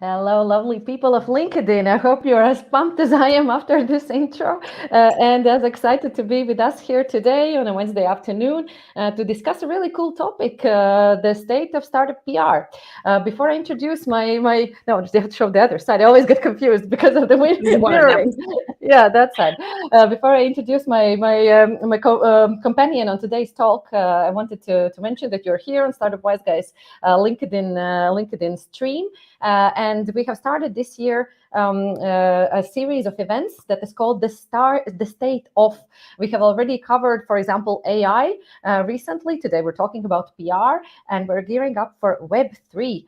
Hello, lovely people of LinkedIn. I hope you're as pumped as I am after this intro and as excited to be with us here today on a Wednesday afternoon to discuss a really cool topic, the state of startup PR. Before I introduce no, they have to show the other side. I always get confused because of the One of them. mirroring. Yeah, that side. Before I introduce my companion on today's talk, I wanted to mention that you're here on Startup Wise Guys LinkedIn stream. And we have started this year a series of events that is called the State of. We have already covered, for example, AI recently. Today we're talking about PR, and we're gearing up for Web3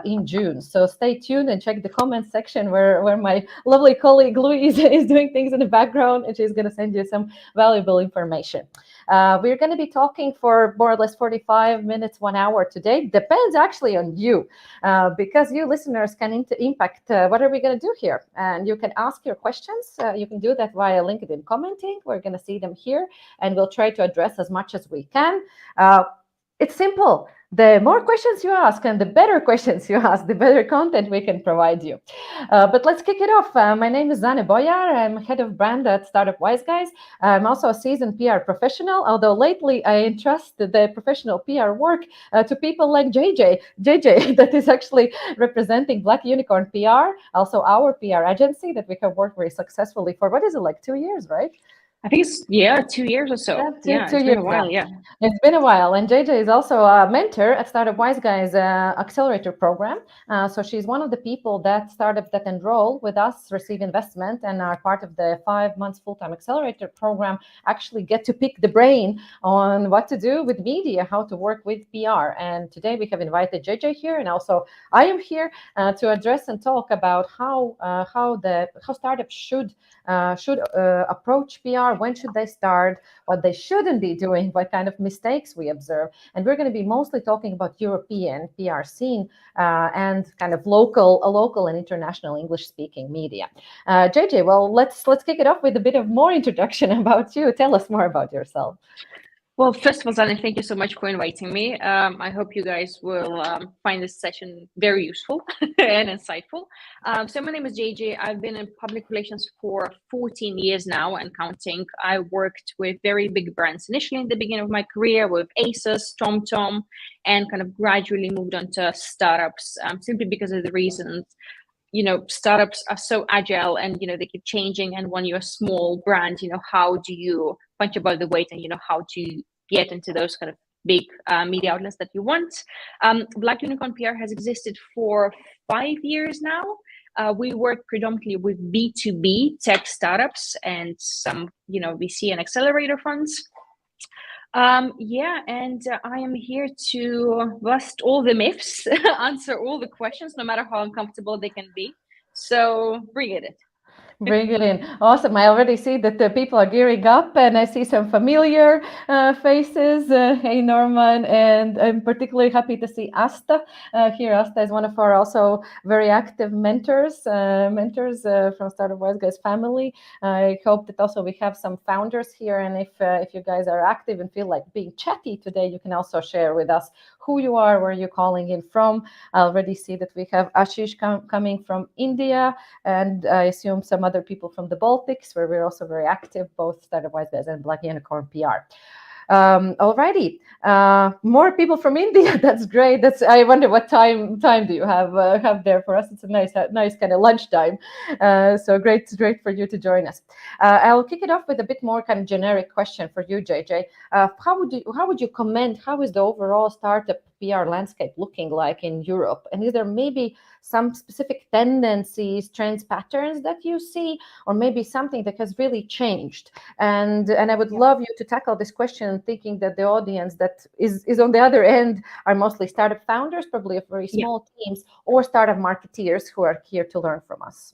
in June. So stay tuned and check the comment section where my lovely colleague Louise is doing things in the background, and she's going to send you some valuable information. We're going to be talking for more or less 45 minutes, 1 hour today. Depends actually on you, because you listeners can impact what are we going to do here. And you can ask your questions. You can do that via LinkedIn commenting. We're going to see them here, and we'll try to address as much as we can. It's simple. The more questions you ask and the better questions you ask, the better content we can provide you. But let's kick it off. My name is Zane Bojāre. I'm head of brand at Startup Wise Guys. I'm also a seasoned PR professional, although lately I entrust the professional PR work to people like JJ, that is actually representing Black Unicorn PR, also our PR agency that we have worked very successfully for, what is it, like 2 years, right? I think it's 2 years or so. Yeah, two It's been years a now. while. Yeah. It's been a while, and JJ is also a mentor at Startup Wise Guys Accelerator program. So she's one of the people that startups that enroll with us receive investment and are part of the 5 months full-time accelerator program actually get to pick the brain on what to do with media, how to work with PR. And today we have invited JJ here, and also I am here to address and talk about how startups should approach PR. When should they start? What they shouldn't be doing? What kind of mistakes we observe? And we're going to be mostly talking about European PR scene and kind of local and international English-speaking media. JJ, well, let's kick it off with a bit of more introduction about you. Tell us more about yourself. Well, first of all, Zane, thank you so much for inviting me. I hope you guys will find this session very useful and insightful. So my name is JJ. I've been in public relations for 14 years now and counting. I worked with very big brands initially in the beginning of my career with ASUS, TomTom, and kind of gradually moved on to startups simply because of the reasons startups are so agile and they keep changing, and when you're a small brand, how do you punch above the weight, and how to get into those kind of big media outlets that you want. Black Unicorn PR has existed for 5 years now. We work predominantly with B2B tech startups and some VC and accelerator funds. And I am here to bust all the myths, answer all the questions, no matter how uncomfortable they can be. So bring it. Bring it in. Awesome. I already see that the people are gearing up, and I see some familiar faces. Hey, Norman. And I'm particularly happy to see Asta here. Asta is one of our also very active mentors from Startup Wise Guys family. I hope that also we have some founders here. And if you guys are active and feel like being chatty today, you can also share with us who you are, where you're calling in from. I already see that we have Ashish coming from India, and I assume some other people from the Baltics, where we're also very active, both Startup Wise Guys and Black Unicorn PR. Alrighty, more people from India. That's great. I wonder what time do you have there for us? It's a nice kind of lunchtime. So great for you to join us. I'll kick it off with a bit more kind of generic question for you, JJ. How would you comment? How is the overall startup PR landscape looking like in Europe? And is there maybe some specific tendencies, trends, patterns that you see, or maybe something that has really changed? And I would love you to tackle this question, thinking that the audience that is on the other end are mostly startup founders, probably of very small teams, or startup marketeers who are here to learn from us.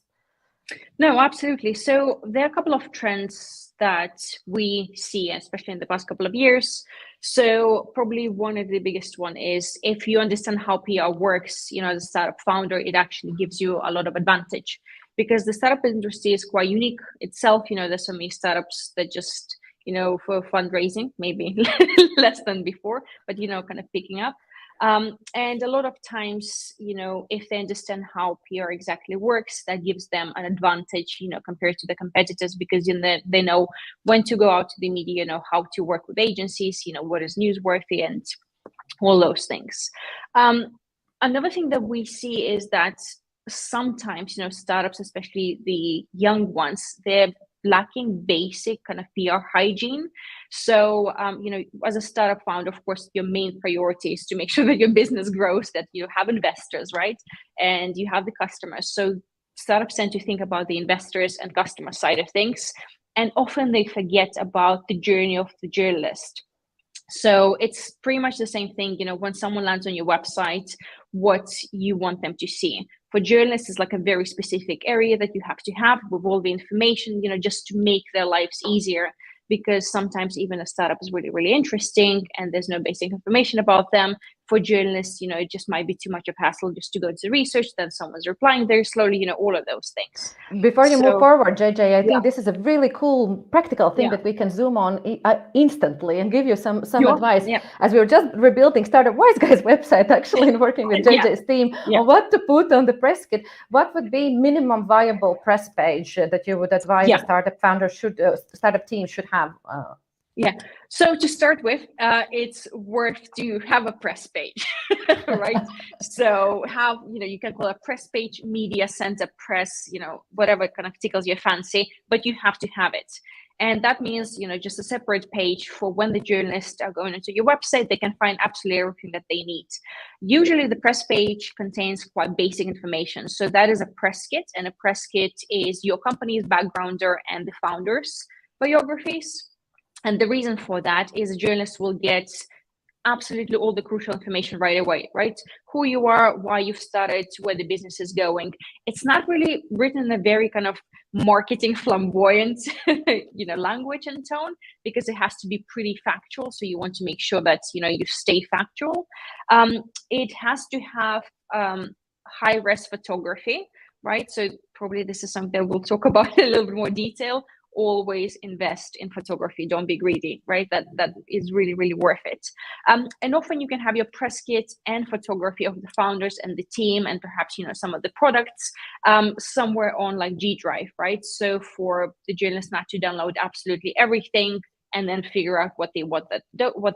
No, absolutely. So there are a couple of trends that we see, especially in the past couple of years. So probably one of the biggest one is if you understand how PR works, as a startup founder, it actually gives you a lot of advantage, because the startup industry is quite unique itself. There's so many startups that just, for fundraising, maybe less than before, but, kind of picking up. And a lot of times, if they understand how PR exactly works, that gives them an advantage, compared to the competitors, because they know when to go out to the media, how to work with agencies, what is newsworthy and all those things. Another thing that we see is that sometimes, startups, especially the young ones, they're lacking basic kind of PR hygiene. So, as a startup founder, of course, your main priority is to make sure that your business grows, that you have investors, right? And you have the customers. So startups tend to think about the investors and customer side of things. And often they forget about the journey of the journalist. So it's pretty much the same thing, when someone lands on your website, what you want them to see. For journalists, it's like a very specific area that you have to have with all the information, just to make their lives easier. Because sometimes even a startup is really, really interesting and there's no basic information about them. For journalists, it just might be too much of a hassle just to go to the research, then someone's replying very slowly, all of those things. Before you move forward, JJ, I think this is a really cool practical thing that we can zoom on instantly and give you some advice. As we were just rebuilding Startup Wise Guys website, actually, and working with JJ's team on what to put on the press kit, what would be minimum viable press page that you would advise a startup founder startup team should have? So to start with, it's worth to have a press page, right? So you can call it a press page, media center, press, whatever kind of tickles your fancy, but you have to have it. And that means, just a separate page for when the journalists are going into your website, they can find absolutely everything that they need. Usually the press page contains quite basic information. So that is a press kit, and a press kit is your company's backgrounder and the founders' biographies. And the reason for that is a journalist will get absolutely all the crucial information right away, right? Who you are, why you've started, where the business is going. It's not really written in a very kind of marketing flamboyant, language and tone, because it has to be pretty factual. So you want to make sure that, you stay factual. It has to have high-res photography, right? So probably this is something that we'll talk about in a little bit more detail. Always invest in photography. Don't be greedy, right? That is really, really worth it. And often you can have your press kit and photography of the founders and the team, and perhaps, some of the products somewhere on like G Drive, right? So for the journalists not to download absolutely everything and then figure out what they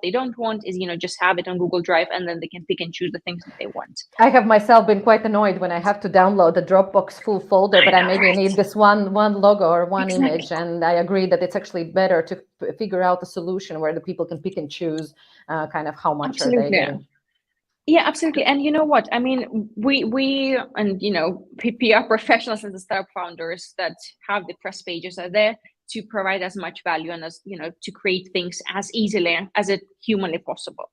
don't want is, just have it on Google Drive, and then they can pick and choose the things that they want. I have myself been quite annoyed when I have to download the Dropbox full folder, but I maybe need this one logo or one image. And I agree that it's actually better to figure out a solution where the people can pick and choose kind of how much are they getting. Yeah, absolutely. And you know what? I mean, we and, PR professionals and the startup founders that have the press pages are there to provide as much value and as, to create things as easily as it humanly possible.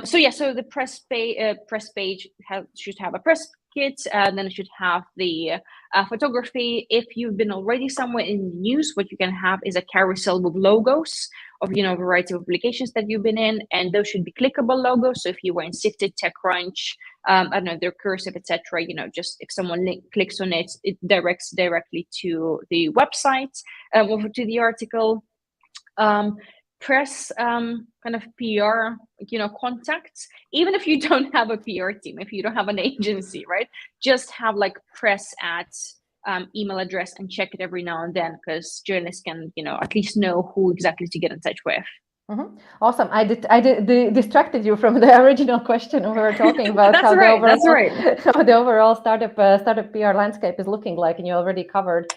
So the press page should have a press kit, then it should have the photography. If you've been already somewhere in the news, what you can have is a carousel with logos of, a variety of applications that you've been in, and those should be clickable logos. So if you were in Sifted, TechCrunch, I don't know, their Cursive, etc., just if someone clicks on it, it directs directly to the website, over to the article. Press kind of PR, contacts, even if you don't have a PR team, if you don't have an agency, right? Just have like press at email address and check it every now and then, because journalists can, at least know who exactly to get in touch with. Mm-hmm. Awesome. I distracted you from the original question. We were talking about how the overall startup PR landscape is looking like, and you already covered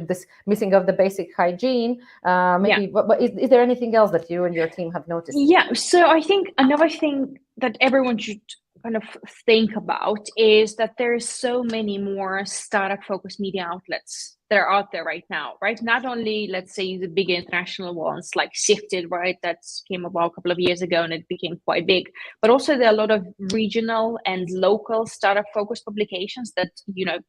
this missing of the basic hygiene. Is there anything else that you and your team have noticed? Yeah. So I think another thing that everyone should kind of think about is that there's so many more startup-focused media outlets that are out there right now, right? Not only, let's say, the big international ones like Sifted, right? That came about a couple of years ago and it became quite big, but also there are a lot of regional and local startup-focused publications that,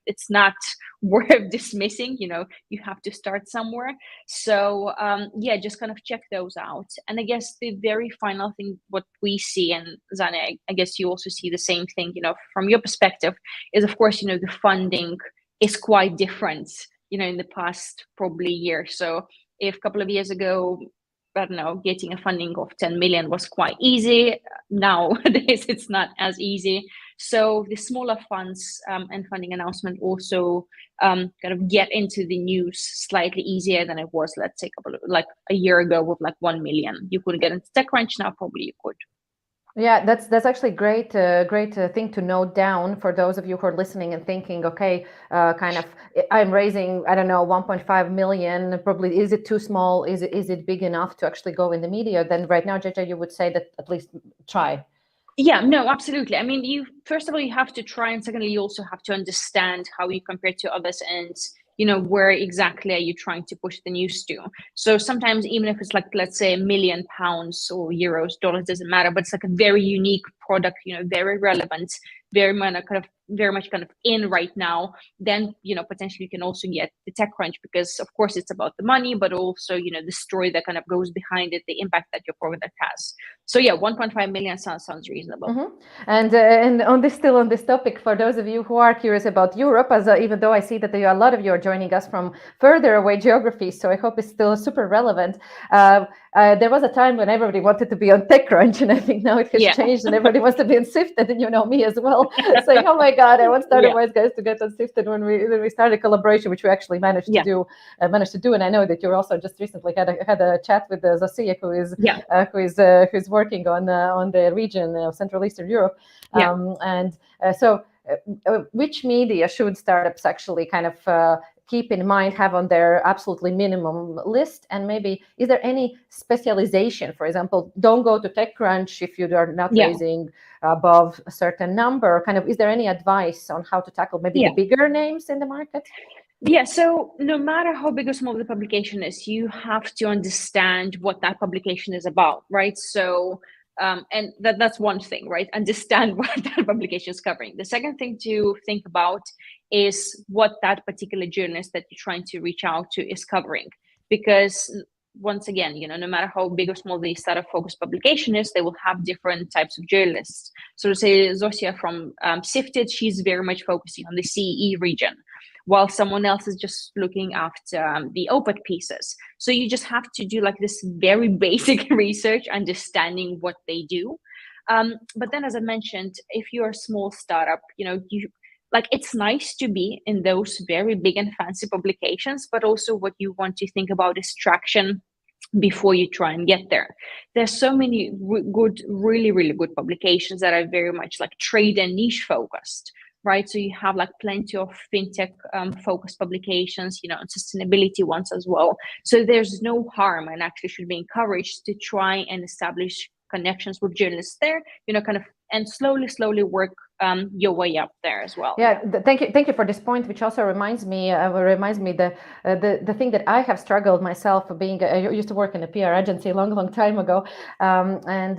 it's not worth dismissing. You have to start somewhere. So just kind of check those out. And I guess the very final thing, what we see, and Zane, I guess you also see the same thing, from your perspective, is of course, the funding is quite different, in the past probably year. So if a couple of years ago, I don't know, getting a funding of 10 million was quite easy. Nowadays, it's not as easy. So the smaller funds and funding announcement also kind of get into the news slightly easier than it was, let's say, a year ago with like 1 million. You couldn't get into TechCrunch, now probably you could. Yeah, that's actually great thing to note down for those of you who are listening and thinking, okay, kind of, I'm raising, I don't know, 1.5 million. Probably, is it too small? Is it big enough to actually go in the media? Then right now, JJ, you would say that at least try. Yeah, no, absolutely. I mean, you first of all, you have to try, and secondly, you also have to understand how you compare to others, and where exactly are you trying to push the news to. So sometimes, even if it's like, let's say, £1 million or euros, dollars, doesn't matter, but it's like a very unique product, very relevant, very much kind of in right now, then potentially you can also get the TechCrunch, because of course it's about the money, but also the story that kind of goes behind it, the impact that your product has. So yeah, 1.5 million sounds reasonable. Mm-hmm. And on this topic, for those of you who are curious about Europe, as even though I see that a lot of you are joining us from further away geographies, so I hope it's still super relevant. There was a time when everybody wanted to be on TechCrunch, and I think now it has changed, and everybody wants to be on Sifted, and me as well, saying, "Oh my God, I want Startup Wise guys to get on Sifted." When we started collaboration, which we actually managed to do, and I know that you also just recently had a chat with Zofia, who is working on the region of Central Eastern Europe, so which media should startups actually kind of keep in mind, have on their absolutely minimum list? And maybe, is there any specialization? For example, don't go to TechCrunch if you are not raising above a certain number. Kind of, is there any advice on how to tackle maybe the bigger names in the market? Yeah, so no matter how big or small the publication is, you have to understand what that publication is about, right? So and that's one thing, right? Understand what that publication is covering. The second thing to think about is what that particular journalist that you're trying to reach out to is covering. Because once again, no matter how big or small the startup focused publication is, they will have different types of journalists. So to say Zofia from Sifted, she's very much focusing on the CE region, while someone else is just looking after the OPEC pieces. So you just have to do like this very basic research, understanding what they do. But then, as I mentioned, if you're a small startup, it's nice to be in those very big and fancy publications, but also what you want to think about is traction before you try and get there. There's so many really, really good publications that are very much like trade and niche focused, right? So you have like plenty of fintech focused publications, and sustainability ones as well. So there's no harm, and actually should be encouraged to try and establish connections with journalists there, kind of, and slowly work your way up there as well. Yeah, thank you for this point, which also reminds me the thing that I have struggled myself being. I used to work in a PR agency a long time ago, and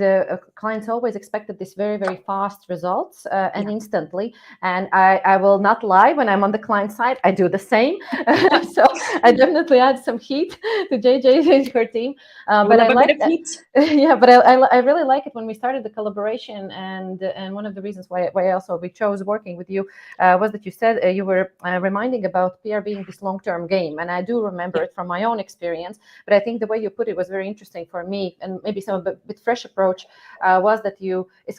clients always expected this very, very fast results and instantly. And I will not lie, when I'm on the client side, I do the same. So I definitely add some heat to JJ and her team. But I like that. Yeah, but I really like it when we started the collaboration, and one of the reasons why we chose working with you was that you said you were reminding about PR being this long-term game, and I do remember it from my own experience. But I think the way you put it was very interesting for me, and maybe some of a bit fresh approach was that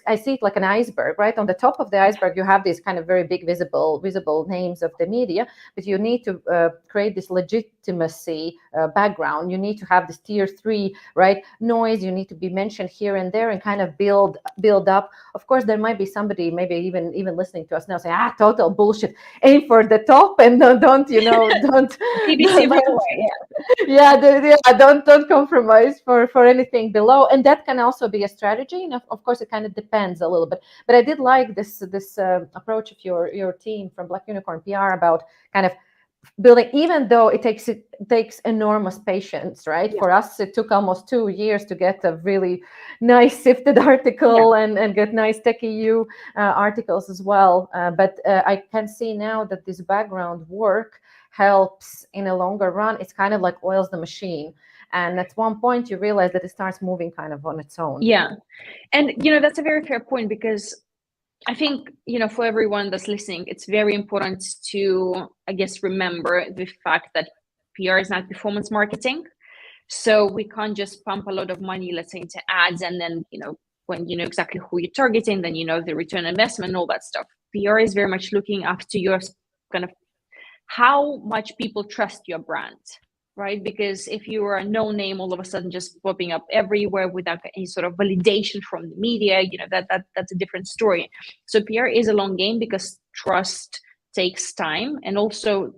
I see it like an iceberg, right? On the top of the iceberg, you have these kind of very big visible names of the media, but you need to create this legitimacy background. You need to have this tier 3, right, noise. You need to be mentioned here and there, and kind of build up. Of course, there might be somebody maybe even listening to us now saying, total bullshit, aim for the top and don't don't don't compromise for anything below. And that can also be a strategy, and of course it kind of depends a little bit. But I did like this approach of your team from Black Unicorn PR about kind of building, even though it takes enormous patience, right? For us, it took almost 2 years to get a really nice Sifted article and get nice Tech EU articles as well. But I can see now that this background work helps in a longer run. It's kind of like oils the machine. And at one point you realize that it starts moving kind of on its own. Yeah. And, that's a very fair point, because I think, for everyone that's listening, it's very important to, I guess, remember the fact that PR is not performance marketing. So we can't just pump a lot of money, let's say, into ads, and then, when you know exactly who you're targeting, then you know the return on investment and all that stuff. PR is very much looking after your kind of how much people trust your brand, right? Because if you are a no name all of a sudden just popping up everywhere without any sort of validation from the media, that's a different story. So PR is a long game because trust takes time, and also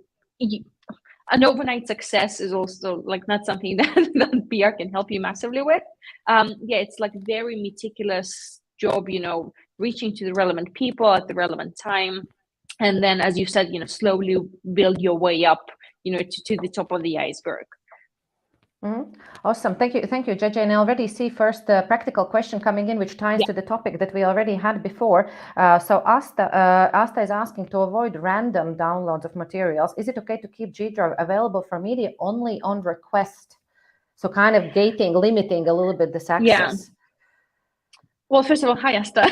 an overnight success is also like not something that PR can help you massively with. It's like very meticulous job, reaching to the relevant people at the relevant time. And then, as you said, slowly build your way up, to the top of the iceberg. Mm-hmm. Awesome. Thank you, JJ. And I already see first practical question coming in, which ties to the topic that we already had before. So Asta is asking, to avoid random downloads of materials, is it okay to keep G Drive available for media only on request? So kind of limiting a little bit this access. Yeah. Well, first of all, hi, Asta.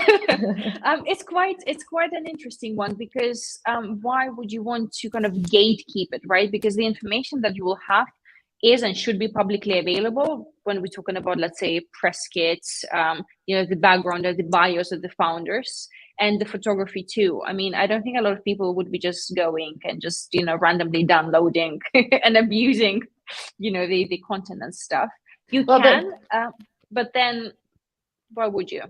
It's quite an interesting one, because why would you want to kind of gatekeep it, right? Because the information that you will have is and should be publicly available when we're talking about, let's say, press kits, the background or the bios of the founders, and the photography too. I mean, I don't think a lot of people would be just going and just, randomly downloading and abusing, the content and stuff. You can, but then why would you?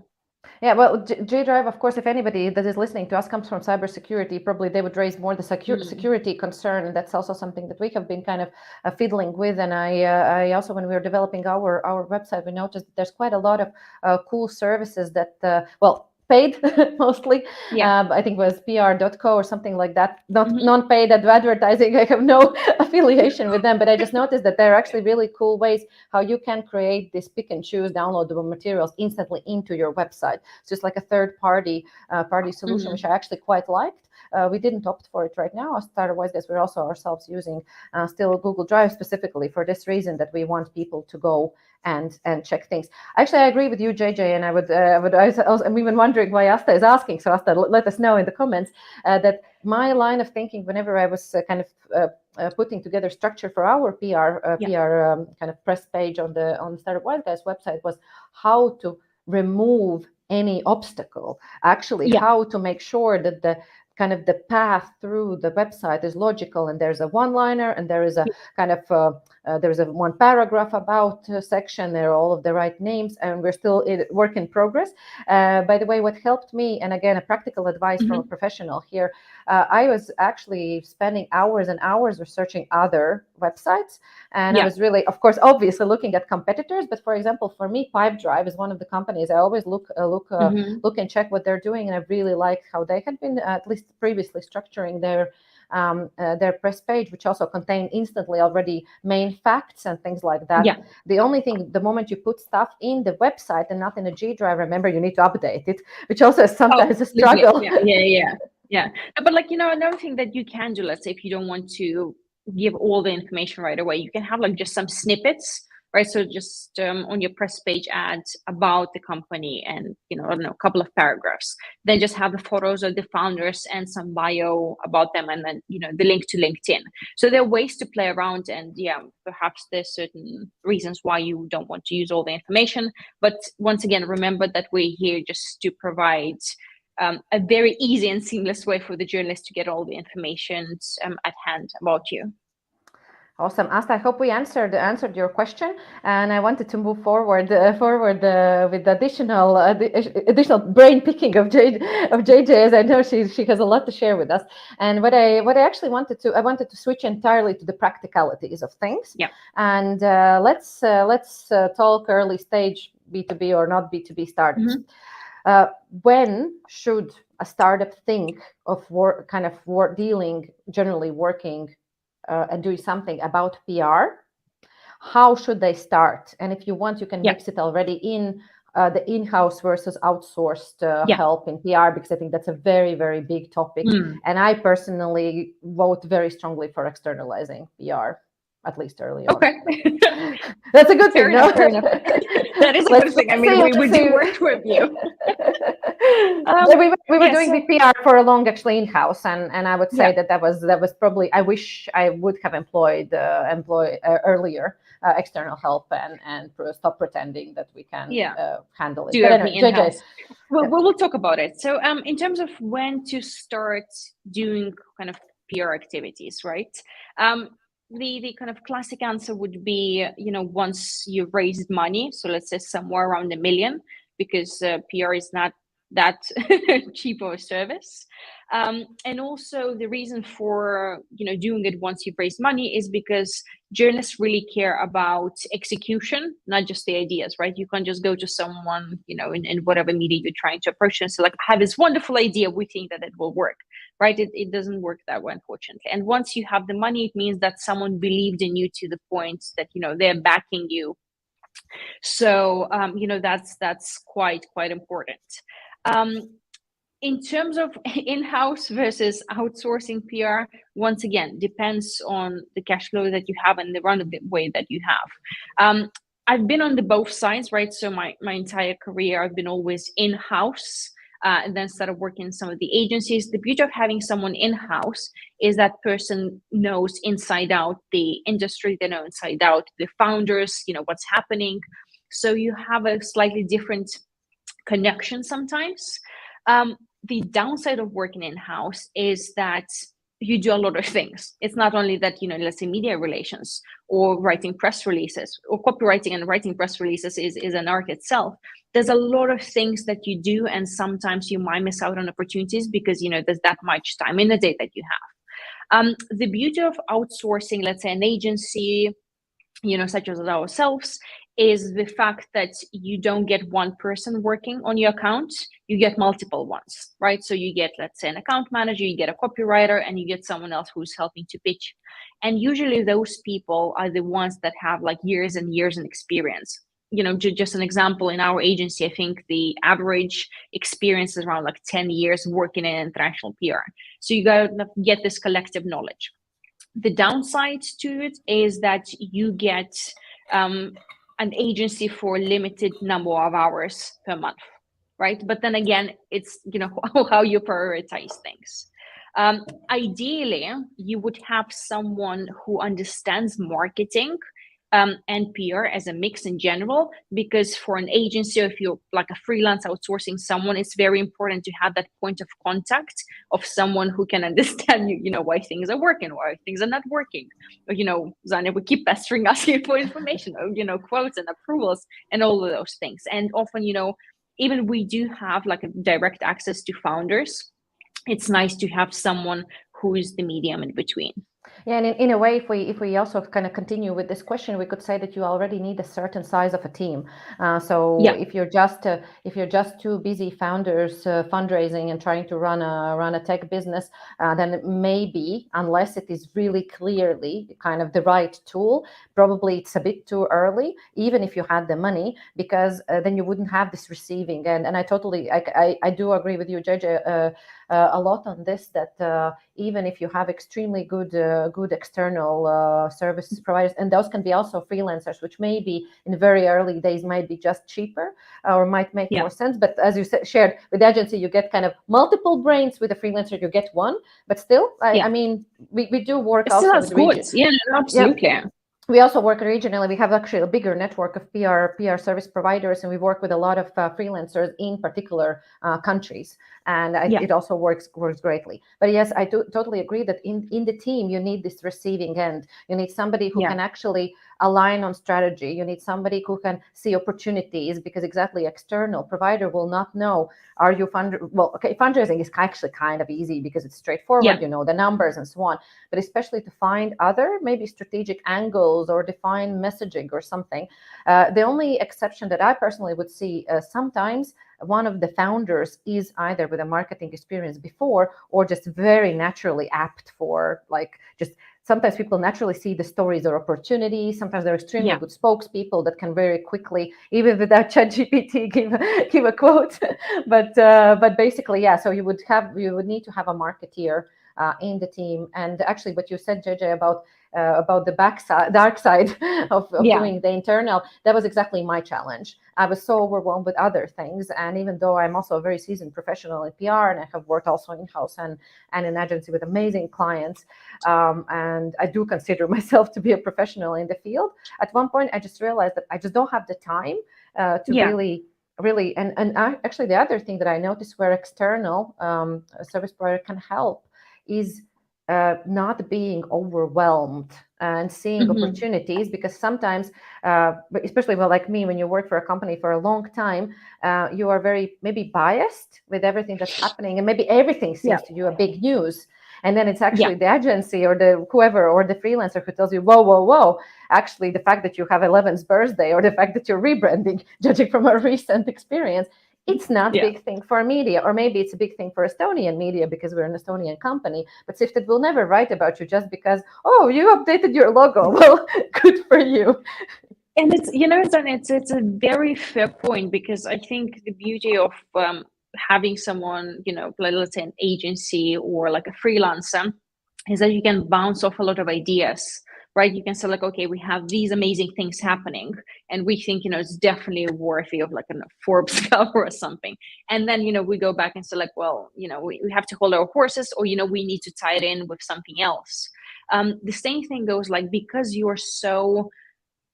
Yeah, well, G Drive, of course, if anybody that is listening to us comes from cybersecurity, probably they would raise more the security concern. And that's also something that we have been kind of fiddling with. And I also, when we were developing our website, we noticed that there's quite a lot of cool services that, paid mostly. I think it was pr.co or something like that. Not non-paid advertising. I have no affiliation with them, but I just noticed that there are actually really cool ways how you can create this pick and choose downloadable materials instantly into your website. It's just like a third party solution, which I actually quite liked. We didn't opt for it right now. As Startup Wise Guys, we're also ourselves using still Google Drive specifically for this reason, that we want people to go and check things. Actually, I agree with you, JJ, and I'm even wondering why Asta is asking. So Asta, let us know in the comments that my line of thinking whenever I was kind of putting together structure for our PR kind of press page on the Startup Wise Guys website was how to remove any obstacle. Actually, how to make sure that the kind of the path through the website is logical, and there's a one-liner, and there is a kind of there's a one paragraph about section. There are all of the right names, and we're still in work in progress. By the way, what helped me, and again, a practical advice from a professional here, I was actually spending hours and hours researching other websites, and I was really, of course, obviously looking at competitors. But for example, for me, Pipedrive is one of the companies I always look and check what they're doing, and I really like how they had been at least previously structuring their press page, which also contain instantly already main facts and things like that. The only thing, the moment you put stuff in the website and not in a G Drive, remember you need to update it, which also is sometimes a struggle. Yeah. But like, another thing that you can do, let's say if you don't want to give all the information right away, you can have like just some snippets, right? So just on your press page, add about the company and, I don't know, a couple of paragraphs. Then just have the photos of the founders and some bio about them, and then, the link to LinkedIn. So there are ways to play around, and perhaps there's certain reasons why you don't want to use all the information. But once again, remember that we're here just to provide a very easy and seamless way for the journalist to get all the information at hand about you. Awesome, Asta. I hope we answered your question, and I wanted to move forward with additional brain picking of JJ, as I know she has a lot to share with us. And what I actually wanted to switch entirely to the practicalities of things. And let's talk early stage B2B or not B2B startups. When should a startup think of generally working and doing something about PR? How should they start? And if you want, you can mix it already in the in-house versus outsourced help in PR, because I think that's a very, very big topic. And I personally vote very strongly for externalizing PR, at least early on. That's a good thing, no? Fair enough. That is a good thing. I mean, we do work with you. We were yeah, doing the PR for a long, actually, in-house, and I would say that was probably, I wish I would have employed earlier external help and stop pretending that we can handle it. Do But everything anyway, JJ. in-house. Well, we'll talk about it. So in terms of when to start doing kind of PR activities, right? The kind of classic answer would be, once you've raised money, so let's say somewhere around $1 million, because PR is not that cheap of a service. And also the reason for doing it once you've raised money is because journalists really care about execution, not just the ideas, right? You can't just go to someone, in whatever media you're trying to approach and say, like, I have this wonderful idea, we think that it will work, right? It doesn't work that way, unfortunately. And once you have the money, it means that someone believed in you to the point that they're backing you. So that's quite important. In terms of in-house versus outsourcing PR, once again, depends on the cash flow that you have and the runway that you have. I've been on the both sides, right? So my entire career, I've been always in-house, and then started working in some of the agencies. The beauty of having someone in-house is that person knows inside out the industry, they know inside out the founders, what's happening. So you have a slightly different connection sometimes. The downside of working in-house is that you do a lot of things. It's not only that, let's say media relations or writing press releases, or copywriting and writing press releases is an art itself. There's a lot of things that you do, and sometimes you might miss out on opportunities because, there's that much time in the day that you have. The beauty of outsourcing, let's say an agency, such as ourselves, is the fact that you don't get one person working on your account, you get multiple ones, right? So you get, let's say, an account manager, you get a copywriter, and you get someone else who's helping to pitch. And usually those people are the ones that have like years and years in experience. Just an example, in our agency, I think the average experience is around like 10 years working in international PR. So you got to get this collective knowledge. The downside to it is that you get an agency for a limited number of hours per month, right? But then again, it's how you prioritize things. Ideally, you would have someone who understands marketing and PR as a mix in general, because for an agency, if you're like a freelance outsourcing someone, it's very important to have that point of contact of someone who can understand why things are working, why things are not working. Or, Zane, we keep pestering us here for information, or, quotes and approvals and all of those things. And often, even we do have like a direct access to founders. It's nice to have someone who is the medium in between. Yeah, and in a way, if we also kind of continue with this question, we could say that you already need a certain size of a team. If you're just two busy founders fundraising and trying to run a tech business, then maybe, unless it is really clearly kind of the right tool, probably it's a bit too early, even if you had the money, because then you wouldn't have this receiving. And I totally, I do agree with you, JJ, a lot on this, that even if you have extremely good external services providers, and those can be also freelancers, which maybe in the very early days might be just cheaper or might make more sense. But as you shared, with the agency, you get kind of multiple brains. With a freelancer, you get one. But still, I mean, we do work it also with regions. Yeah, absolutely. Yeah. We also work regionally. We have actually a bigger network of PR service providers, and we work with a lot of freelancers in particular countries. And it also works greatly. But yes, I do totally agree that in the team, you need this receiving end. You need somebody who can actually align on strategy. You need somebody who can see opportunities, because exactly, external provider will not know, are you fundraising is actually kind of easy because it's straightforward, the numbers and so on. But especially to find other maybe strategic angles or define messaging or something. The only exception that I personally would see sometimes, one of the founders is either with a marketing experience before, or just very naturally apt for, like, just sometimes people naturally see the stories or opportunities. Sometimes they're extremely good spokespeople that can very quickly, even without ChatGPT, give a quote. But basically, so you would need to have a marketeer in the team. And actually, what you said, JJ, about about the dark side of Yeah. doing the internal. That was exactly my challenge. I was so overwhelmed with other things, and even though I'm also a very seasoned professional in PR, and I have worked also in-house and in agency with amazing clients, and I do consider myself to be a professional in the field, at one point I just realized that I just don't have the time to really, and actually the other thing that I noticed where external service provider can help is not being overwhelmed and seeing opportunities, because sometimes, especially like me, when you work for a company for a long time, you are very maybe biased with everything that's happening, and maybe everything seems to you a big news. And then it's actually the agency or the whoever or the freelancer who tells you, whoa. Actually, the fact that you have 11th birthday or the fact that you're rebranding, judging from a recent experience, it's not a big thing for media, or maybe it's a big thing for Estonian media because we're an Estonian company. But Sifted will never write about you just because, oh, you updated your logo. Well, good for you. And it's a very fair point, because I think the beauty of having someone, let's say an agency or like a freelancer, is that you can bounce off a lot of ideas, right? You can say like, okay, we have these amazing things happening, and we think, it's definitely worthy of like a Forbes cover or something. And then, we go back and say like, well, we have to hold our horses, or, we need to tie it in with something else. The same thing goes like, because you are so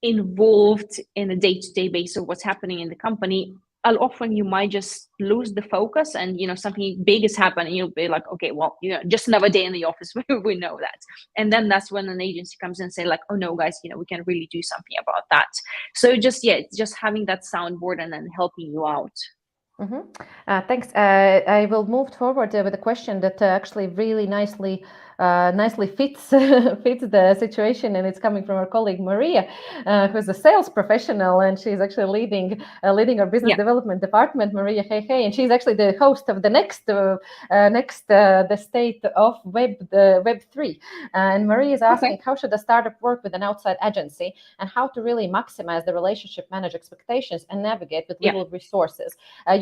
involved in a day-to-day basis of what's happening in the company, often you might just lose the focus, and something big is happening, you'll be like, okay, well, just another day in the office. We know that. And then that's when an agency comes in and say like, oh no guys, we can really do something about that. So just having that soundboard and then helping you out. Thanks. I will move forward with a question that actually really nicely fits the situation, and it's coming from our colleague Maria, who's a sales professional, and she's actually leading our business development department. Maria, hey, and she's actually the host of the next the state of Web3. And Maria is asking, how should a startup work with an outside agency, and how to really maximize the relationship, manage expectations, and navigate with little resources.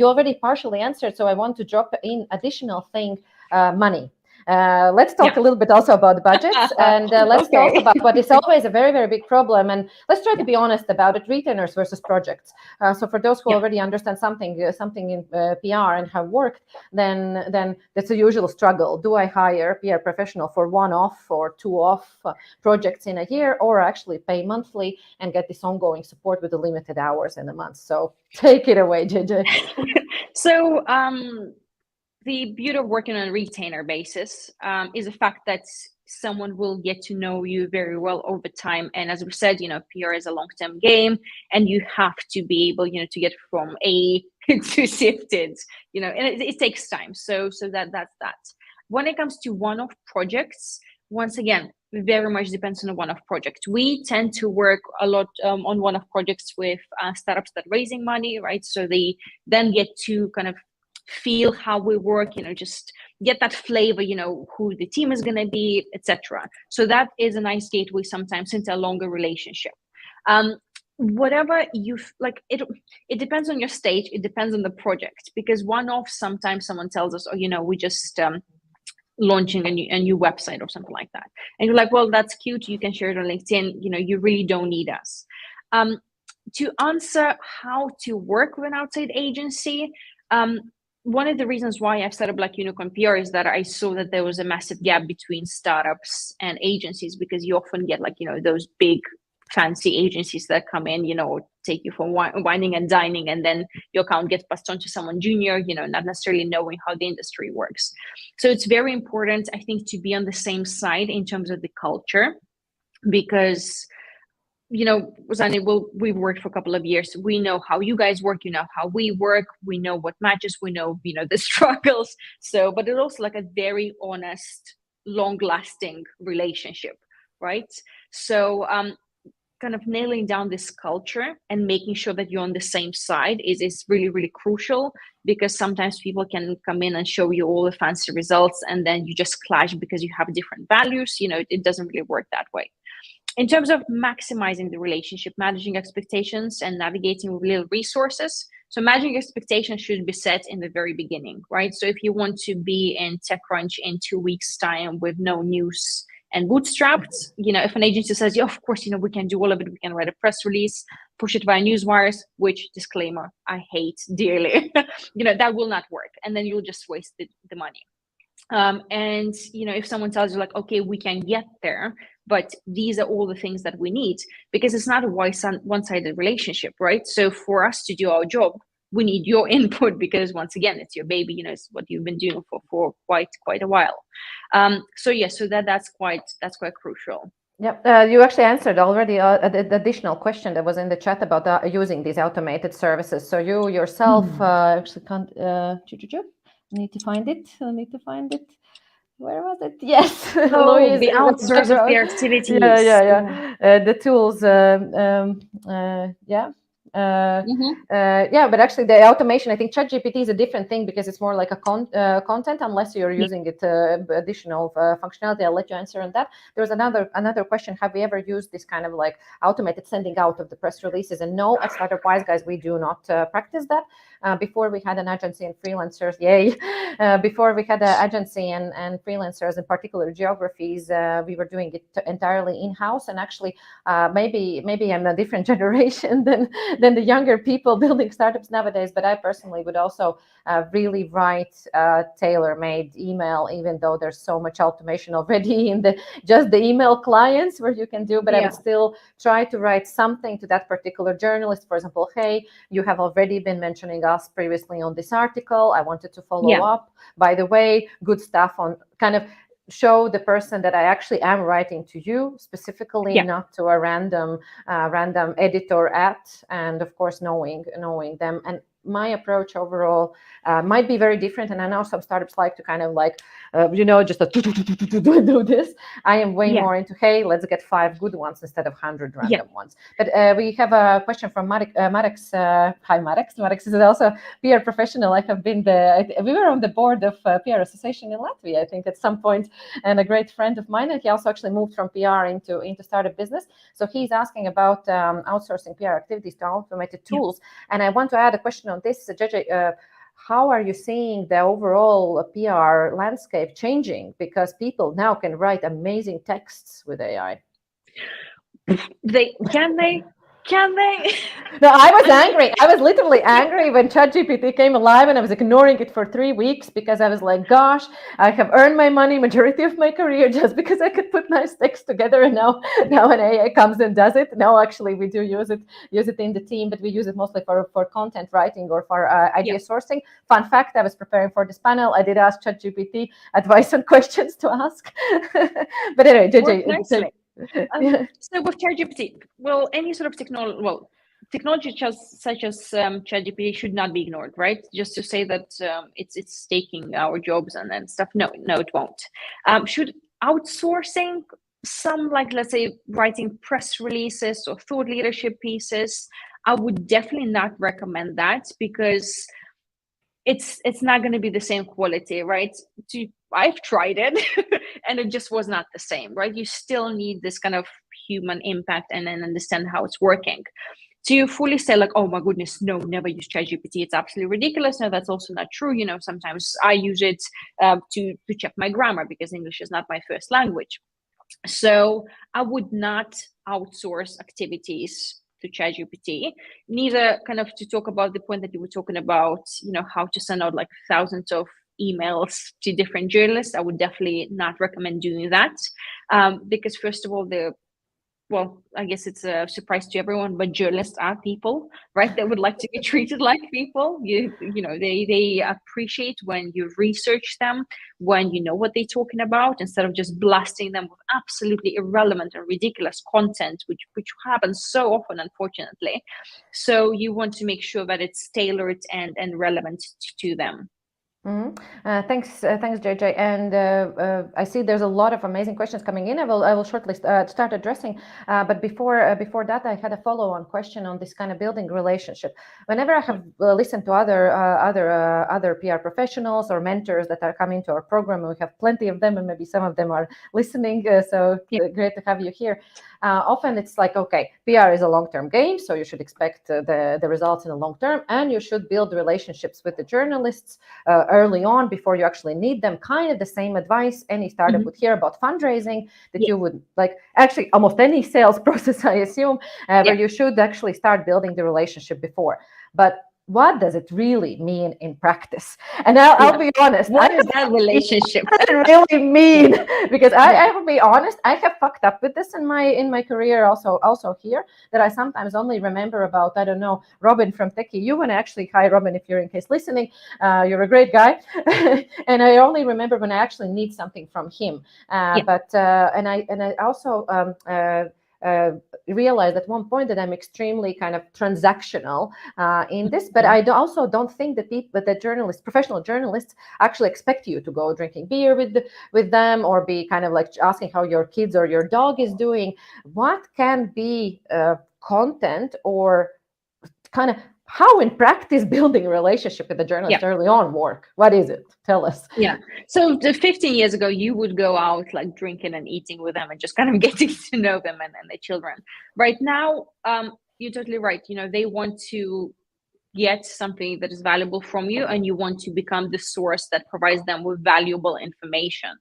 You already partially answered, so I want to drop in additional thing, money. Let's talk a little bit also about budgets, and let's talk about what is always a very, very big problem. And let's try to be honest about it: retainers versus projects. So for those who already understand something in PR and have worked, then that's a usual struggle. Do I hire a PR professional for one-off or two-off projects in a year, or actually pay monthly and get this ongoing support with the limited hours in a month? So take it away, JJ. So the beauty of working on a retainer basis is the fact that someone will get to know you very well over time. And as we said, PR is a long-term game, and you have to be able, to get from A to Sifted, and it takes time. So that's that. When it comes to one-off projects, once again, very much depends on a one-off project. We tend to work a lot on one-off projects with startups that are raising money, right? So they then get to kind of feel how we work, just get that flavor, who the team is going to be, etc. So that is a nice gateway sometimes into a longer relationship. Whatever you like, it depends on your stage, it depends on the project, because one-off, sometimes someone tells us, oh, we just launching a new website or something like that, and you're like, well, that's cute, you can share it on LinkedIn, you really don't need us. To answer how to work with an outside agency, one of the reasons why I've set up like Unicorn PR is that I saw that there was a massive gap between startups and agencies, because you often get like, those big fancy agencies that come in, take you for whining and dining, and then your account gets passed on to someone junior, not necessarily knowing how the industry works. So it's very important, I think, to be on the same side in terms of the culture, because Zane, we've worked for a couple of years. We know how you guys work, how we work, we know what matches, we know, the struggles. So, but it's also like a very honest, long-lasting relationship, right? So, kind of nailing down this culture and making sure that you're on the same side is really, really crucial, because sometimes people can come in and show you all the fancy results, and then you just clash because you have different values. It doesn't really work that way. In terms of maximizing the relationship, managing expectations and navigating with little resources. So managing expectations should be set in the very beginning, right? So if you want to be in TechCrunch in 2 weeks' time with no news and bootstrapped. If an agency says, yeah, of course, we can do all of it. We can write a press release, push it via newswires, which, disclaimer, I hate dearly. That will not work. And then you'll just waste the money. And if someone tells you like, okay, we can get there, but these are all the things that we need, because it's not a one-sided relationship, right? So for us to do our job, we need your input, because once again, it's your baby, it's what you've been doing for quite a while. So that's quite crucial. Yep, you actually answered already the additional question that was in the chat about using these automated services. So you yourself actually can't. I need to find it. Where was it? Yes. Louise, the outsourcing the activities. Yeah. The tools. But actually the automation, I think ChatGPT is a different thing, because it's more like a content, unless you're using it additional functionality. I'll let you answer on that. There was another question. Have we ever used this kind of like automated sending out of the press releases? And no, at Startup Wise Guys, we do not practice that. Before we had an agency and freelancers, before we had an agency and freelancers in particular geographies, we were doing it entirely in-house. And actually, maybe I'm a different generation than the younger people building startups nowadays, but I personally would also really write tailor-made email, even though there's so much automation already in just the email clients where you can do, but I would still try to write something to that particular journalist. For example, hey, you have already been mentioning us previously on this article. I wanted to follow up. By the way, good stuff on kind of show the person that I actually am writing to you specifically, not to a random editor and of course knowing them. And my approach overall might be very different, and I know some startups like to kind of like just do this. I am way more into, hey, let's get 5 good ones instead of 100 random ones. But we have a question from Marek. Hi, Marek. Marek is also a PR professional. I have been we were on the board of PR Association in Latvia, I think, at some point, and a great friend of mine. And he also actually moved from PR into startup business. So he's asking about outsourcing PR activities to automated tools. And I want to add a question on this, JJ. How are you seeing the overall PR landscape changing? Because people now can write amazing texts with AI. Can they? No, I was angry. I was literally angry when ChatGPT came alive, and I was ignoring it for 3 weeks because I was like, gosh, I have earned my money majority of my career just because I could put nice text together, and now an AI comes and does it. No, actually, we do use it in the team, but we use it mostly for content writing or for idea sourcing. Fun fact, I was preparing for this panel. I did ask ChatGPT advice on questions to ask. But anyway, JJ. So with ChatGPT, well, any sort of technology such as ChatGPT should not be ignored, right? Just to say that it's taking our jobs and stuff. No, it won't. Should outsourcing some, like, let's say, writing press releases or thought leadership pieces, I would definitely not recommend that, because it's not going to be the same quality, right? I've tried it and it just was not the same, right? You still need this kind of human impact and then understand how it's working. To fully say like, oh my goodness, no, never use ChatGPT, it's absolutely ridiculous. No, that's also not true. Sometimes I use it to check my grammar, because English is not my first language. So I would not outsource activities to ChatGPT, neither kind of to talk about the point that you were talking about, how to send out like thousands of emails to different journalists. I would definitely not recommend doing that, because first of all, I guess it's a surprise to everyone, but journalists are people, right? They would like to be treated like people. They appreciate when you research them, when you know what they're talking about, instead of just blasting them with absolutely irrelevant and ridiculous content, which happens so often, unfortunately. So you want to make sure that it's tailored and relevant to them. Thanks, JJ. And I see there's a lot of amazing questions coming in. I will shortly start addressing. But before that, I had a follow-on question on this kind of building relationship. Whenever I have listened to other PR professionals or mentors that are coming to our program, we have plenty of them, and maybe some of them are listening. So great to have you here. often it's like, okay, PR is a long-term game, so you should expect the results in the long term, and you should build relationships with the journalists early on before you actually need them. Kind of the same advice any startup would hear about fundraising, that you would like, actually almost any sales process, I assume, where you should actually start building the relationship before. But what does it really mean in practice? And I'll be honest. What is that relationship? What does it really mean? Because I will be honest, I have fucked up with this in my career also here, that I sometimes only remember about, I don't know, Robin from Techie. You want to actually, hi Robin, if you're in case listening, you're a great guy. And I only remember when I actually need something from him. But and I also realized at one point that I'm extremely kind of transactional in this, but I also don't think that the journalists, professional journalists, actually expect you to go drinking beer with them, or be kind of like asking how your kids or your dog is doing. What can be content, or kind of how in practice building a relationship with the journalist early on work? What is it? Tell us. Yeah. So 15 years ago, you would go out like drinking and eating with them and just kind of getting to know them and their children. Right now, you're totally right. You know, they want to get something that is valuable from you, and you want to become the source that provides them with valuable information.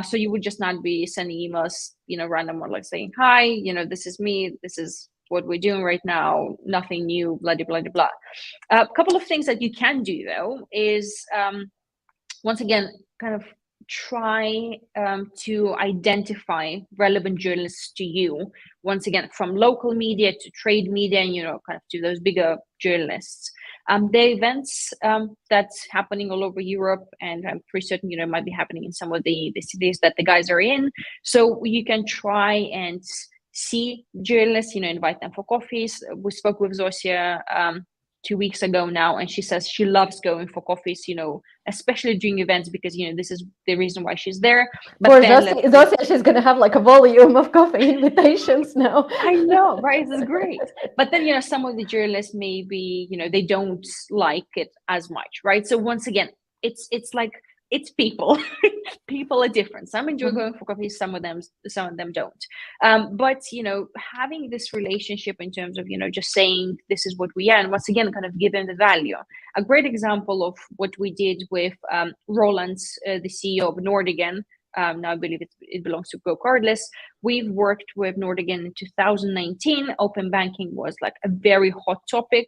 So you would just not be sending emails, you know, random, or like saying, hi, you know, this is me, this is what we're doing right now, nothing new, blah, blah, blah, blah. A couple of things that you can do, though, is once again, kind of try to identify relevant journalists to you, once again, from local media to trade media, and, you know, kind of to those bigger journalists. The events that's happening all over Europe, and I'm pretty certain, you know, might be happening in some of the cities that the guys are in. So you can try and see journalists, you know, invite them for coffees. We spoke with Zosia 2 weeks ago now, and she says she loves going for coffees, you know, especially during events, because, you know, this is the reason why she's there. But Zosia, she's going to have like a volume of coffee invitations now. I know, right? This is great. But then, you know, some of the journalists maybe, you know, they don't like it as much, right? So once again, it's like, it's people. People are different. Some enjoy going for coffee, some of them don't. But, you know, having this relationship in terms of, you know, just saying this is what we are, and once again, kind of give them the value. A great example of what we did with Roland, the CEO of Nordigen. Now I believe it belongs to Go Cardless. We've worked with Nordigen in 2019. Open banking was like a very hot topic.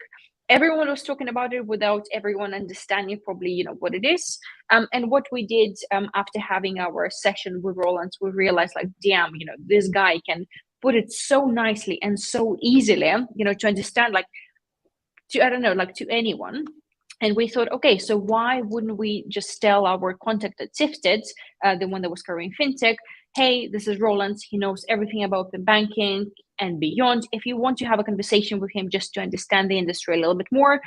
Everyone was talking about it without everyone understanding probably, you know, what it is. And what we did after having our session with Roland, we realized like, damn, you know, this guy can put it so nicely and so easily, you know, to understand, like, to, I don't know, like to anyone. And we thought, okay, so why wouldn't we just tell our contact at Sifted, the one that was covering fintech, hey, this is Roland. He knows everything about open banking and beyond. If you want to have a conversation with him just to understand the industry a little bit more,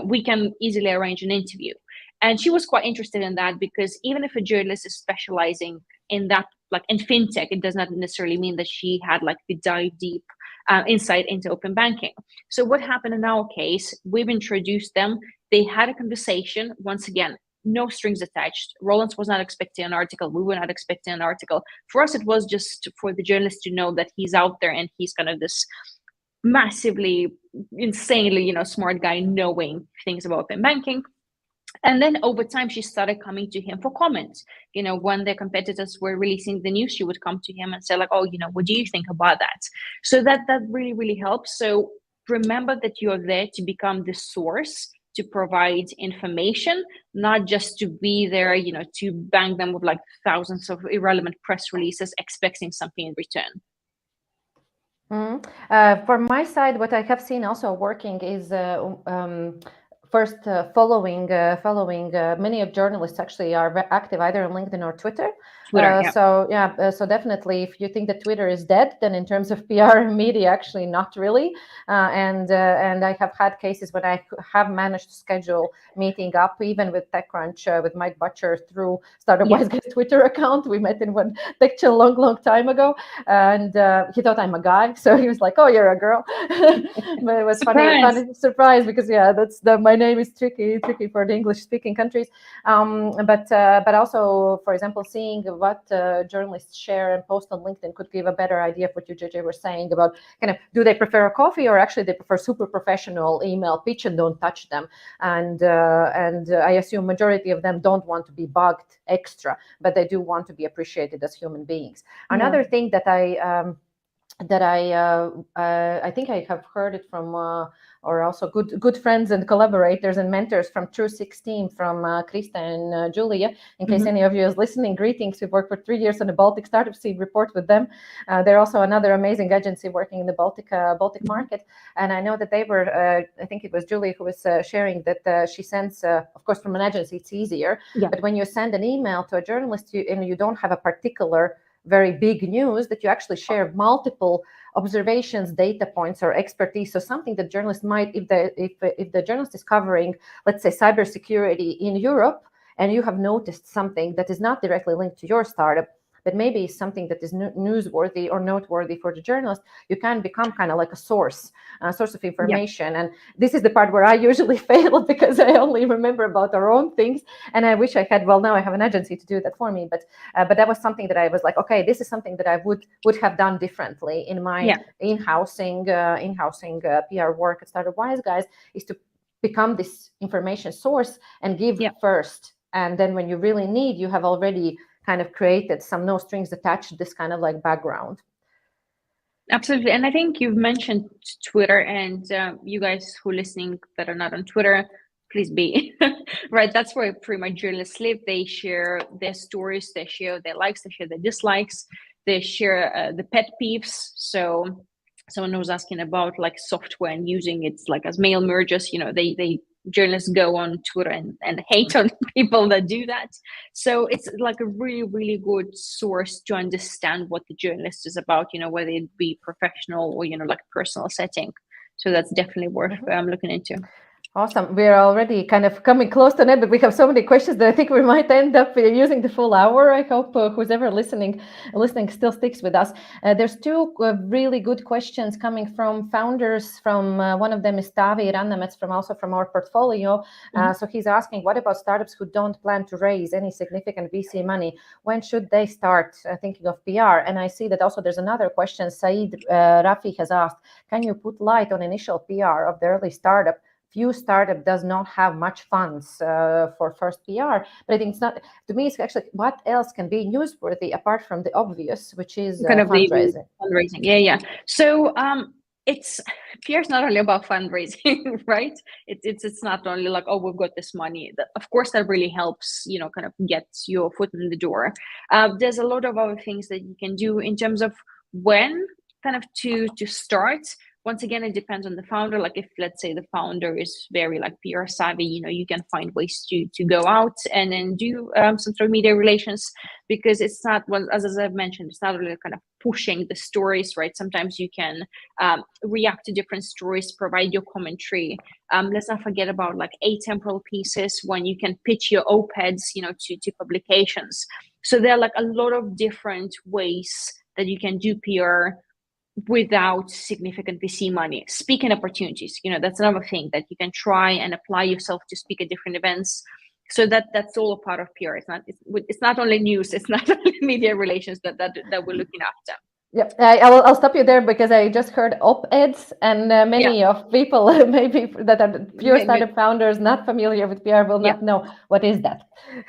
we can easily arrange an interview. And she was quite interested in that, because even if a journalist is specializing in that, like in fintech, it does not necessarily mean that she had like the dive deep insight into open banking. So what happened in our case, we've introduced them. They had a conversation. Once again, no strings attached. Roland was not expecting an article. We were not expecting an article. For us, it was just for the journalist to know that he's out there and he's kind of this massively, insanely, you know, smart guy knowing things about open banking. And then over time, she started coming to him for comments. You know, when their competitors were releasing the news, she would come to him and say like, oh, you know, what do you think about that? So that really, really helps. So remember that you're there to become the source, to provide information, not just to be there, you know, to bang them with like thousands of irrelevant press releases expecting something in return. For my side, what I have seen also working is first following many of journalists actually are active either on LinkedIn or Twitter. So definitely, if you think that Twitter is dead, then in terms of PR and media, actually not really. And I have had cases when I have managed to schedule meeting up even with TechCrunch with Mike Butcher through Startup Wise Guys Twitter account. We met in one lecture long time ago, and he thought I'm a guy, so he was like, "Oh, you're a girl." But it was funny surprise, because my name is tricky for the English speaking countries. But also, for example, seeing what journalists share and post on LinkedIn could give a better idea of what you, JJ, were saying about kind of, do they prefer a coffee, or actually they prefer super professional email pitch and don't touch them. And I assume majority of them don't want to be bugged extra, but they do want to be appreciated as human beings. Another thing that I think I have heard it from, or also good friends and collaborators and mentors from True 16, from Krista and Julia. In case any of you is listening, greetings. We've worked for 3 years on the Baltic Startup Seed report with them. They're also another amazing agency working in the Baltic market. And I know that they were, I think it was Julia who was sharing that she sends, of course, from an agency, it's easier. Yeah. But when you send an email to a journalist, you don't have a particular very big news, that you actually share multiple observations, data points, or expertise. So something that journalists might, if the journalist is covering, let's say, cybersecurity in Europe, and you have noticed something that is not directly linked to your startup, but maybe is something that is newsworthy or noteworthy for the journalist, you can become kind of like a source of information. Yeah. And this is the part where I usually fail, because I only remember about our own things. And I wish I had, well, now I have an agency to do that for me. But that was something that I was like, okay, this is something that I would have done differently in my in-housing PR work at Startup Wise Guys, is to become this information source and give first. And then when you really need, you have already kind of created some no strings attached, this kind of like background. Absolutely. And I think you've mentioned Twitter, and you guys who are listening that are not on Twitter, please be. Right, that's where pretty much journalists live. They share their stories, they share their likes, they share their dislikes, they share the pet peeves. So someone was asking about like software and using it like as mail mergers, they journalists go on Twitter and hate on people that do that. So it's like a really, really good source to understand what the journalist is about, whether it be professional or, like personal setting. So that's definitely worth looking into. Awesome. We're already kind of coming close to that, but we have so many questions that I think we might end up using the full hour. I hope who's ever listening still sticks with us. There's two really good questions coming from founders. From one of them is Tavi Rannemets, also from our portfolio. So he's asking, what about startups who don't plan to raise any significant VC money? When should they start thinking of PR? And I see that also there's another question. Saeed Rafi has asked, can you put light on initial PR of the early startup? Few startup does not have much funds for first PR, but I think it's not, to me, it's actually what else can be newsworthy apart from the obvious, which is kind of fundraising. Yeah. So it's PR is not only about fundraising, right? It's not only like, oh, we've got this money. Of course, that really helps, kind of get your foot in the door. There's a lot of other things that you can do in terms of when kind of to start. Once again, it depends on the founder. Like if, let's say, the founder is very like PR savvy, you can find ways to go out and then do some sort of media relations, because it's not, well, as I've mentioned, it's not really kind of pushing the stories, right? Sometimes you can react to different stories, provide your commentary. Let's not forget about like atemporal pieces when you can pitch your op-eds, to publications. So there are like a lot of different ways that you can do PR without significant VC money. Speaking opportunities, that's another thing that you can try and apply yourself to speak at different events. So that's all a part of PR. It's not only news, it's not only media relations that we're looking after. Yeah, I'll stop you there, because I just heard op-eds, and many of people maybe that are pure startup founders not familiar with PR will not know what is that.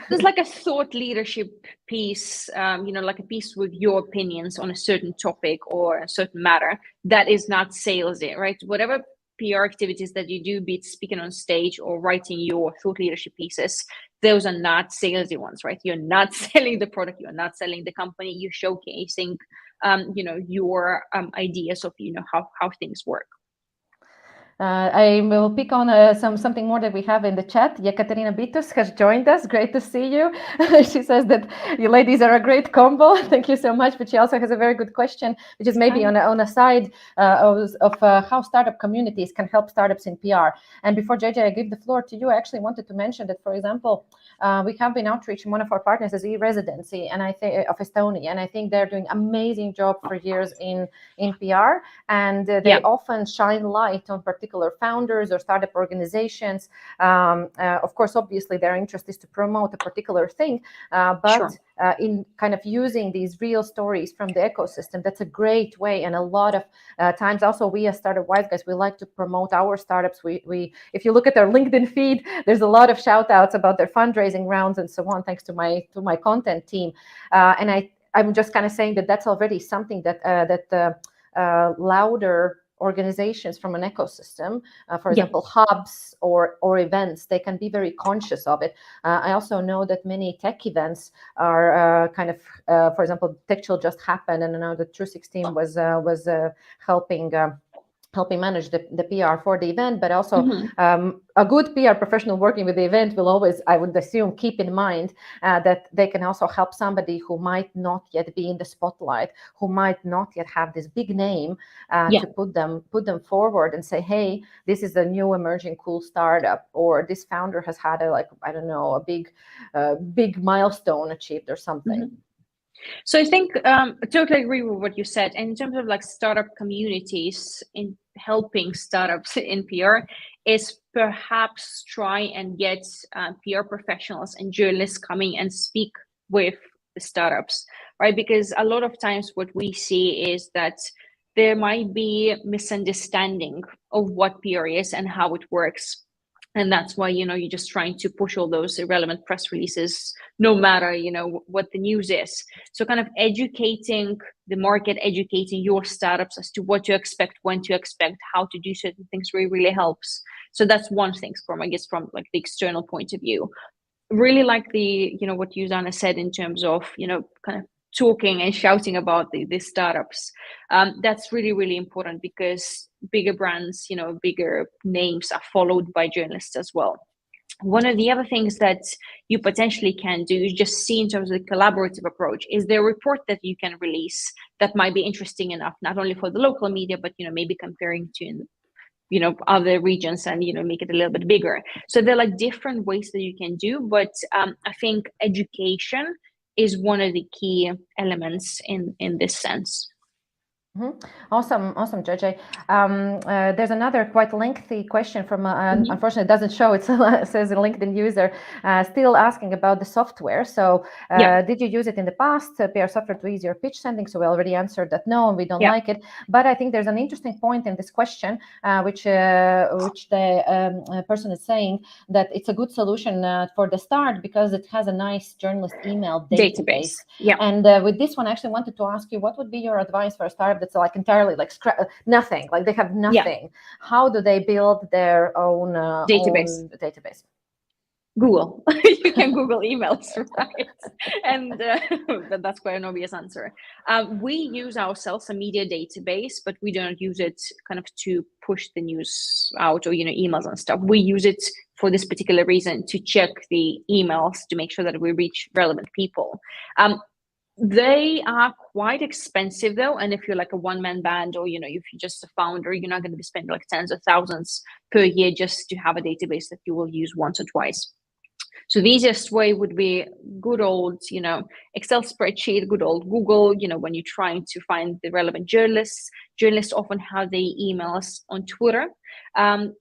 There's like a thought leadership piece, like a piece with your opinions on a certain topic or a certain matter that is not salesy, right? Whatever PR activities that you do, be it speaking on stage or writing your thought leadership pieces, those are not salesy ones, right? You're not selling the product, you're not selling the company, you're showcasing your ideas of how things work. I will pick on something more that we have in the chat. Yekaterina Bitus has joined us. Great to see you. She says that you ladies are a great combo. Thank you so much. But she also has a very good question, which is maybe on a side of how startup communities can help startups in PR. And before JJ, I give the floor to you. I actually wanted to mention that, for example, we have been outreaching one of our partners as e-residency, and I think of Estonia, and I think they're doing amazing job for years in PR, and they often shine light on particular particular founders or startup organizations. Of course, obviously, their interest is to promote a particular thing, but in kind of using these real stories from the ecosystem, that's a great way. And a lot of times also we as Startup Wise Guys, we like to promote our startups. We if you look at our LinkedIn feed, there's a lot of shout outs about their fundraising rounds and so on, thanks to my content team. And I'm just kind of saying that that's already something that louder organizations from an ecosystem, for example, hubs or events, they can be very conscious of it. I also know that many tech events are kind of, for example, TechChill just happened, and now the True6 team was helping manage the PR for the event, but also a good PR professional working with the event will always, I would assume, keep in mind that they can also help somebody who might not yet be in the spotlight, who might not yet have this big name, to put them forward and say, hey, this is a new emerging cool startup, or this founder has had a big milestone achieved or something. So I think I totally agree with what you said. And in terms of like startup communities in helping startups in PR, is perhaps try and get PR professionals and journalists coming and speak with the startups, right? Because a lot of times what we see is that there might be misunderstanding of what PR is and how it works. And that's why, you're just trying to push all those irrelevant press releases, no matter, what the news is. So kind of educating the market, educating your startups as to what to expect, when to expect, how to do certain things really helps. So that's one thing from like the external point of view. Really like what you, Zane, said in terms of, kind of talking and shouting about the startups. That's really, really important, because bigger brands, bigger names are followed by journalists as well. One of the other things that you potentially can do is just see in terms of the collaborative approach. Is there a report that you can release that might be interesting enough, not only for the local media, but, maybe comparing to other regions and, make it a little bit bigger. So there are like different ways that you can do, but I think education is one of the key elements in this sense. Awesome, JJ. There's another quite lengthy question from, unfortunately, it doesn't show, it says a LinkedIn user, still asking about the software. So did you use it in the past, PR software to easier pitch sending? So we already answered that no, and we don't like it. But I think there's an interesting point in this question, which the person is saying that it's a good solution for the start, because it has a nice journalist email database. And with this one, I actually wanted to ask you, what would be your advice for a startup that's like entirely like nothing, like they have nothing? How do they build their own database? Google. You can Google emails, right? And that's quite an obvious answer. We use ourselves a media database, but we don't use it kind of to push the news out or, emails and stuff. We use it for this particular reason, to check the emails to make sure that we reach relevant people. They are quite expensive though. And if you're like a one-man band, or, if you're just a founder, you're not going to be spending like tens of thousands per year just to have a database that you will use once or twice. So the easiest way would be good old, Excel spreadsheet, good old Google, when you're trying to find the relevant journalists. Journalists often have their emails on Twitter.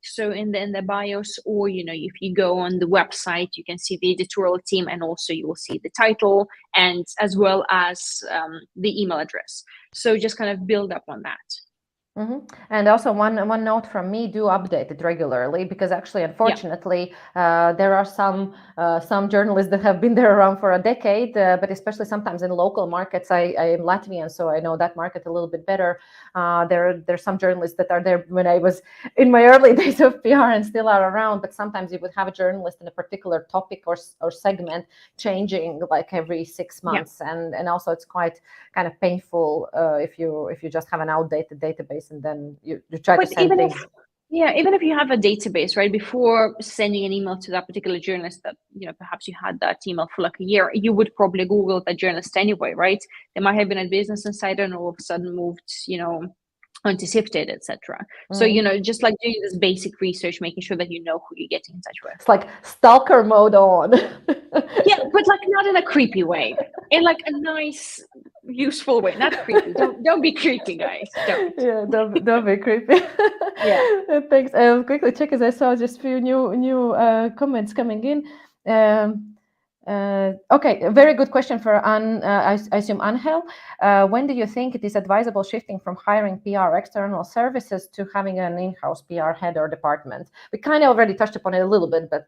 So in the bios, or, if you go on the website, you can see the editorial team, and also you will see the title, and as well as the email address. So just kind of build up on that. And also one note from me: do update it regularly, because actually, unfortunately, there are some journalists that have been there around for a decade, but especially sometimes in local markets. I am Latvian, so I know that market a little bit better. There's some journalists that are there when I was in my early days of PR and still are around, but sometimes you would have a journalist in a particular topic or segment changing like every 6 months, and also it's quite kind of painful if you just have an outdated database. And then you try to send things. Even if you have a database, right, before sending an email to that particular journalist that, perhaps you had that email for like a year, you would probably Google that journalist anyway, right? They might have been a Business Insider and all of a sudden moved, onto Sifted, etc. So, just like doing this basic research, making sure that you know who you're getting in touch with. It's like stalker mode on. But like not in a creepy way, in like a nice, useful way, not creepy. Don't be creepy, guys. Don't. Yeah, don't be creepy. Yeah. Thanks. I'll quickly check as I saw just a few new comments coming in. Okay, a very good question for I assume Angel. When do you think it is advisable shifting from hiring PR external services to having an in-house PR head or department? We kind of already touched upon it a little bit, but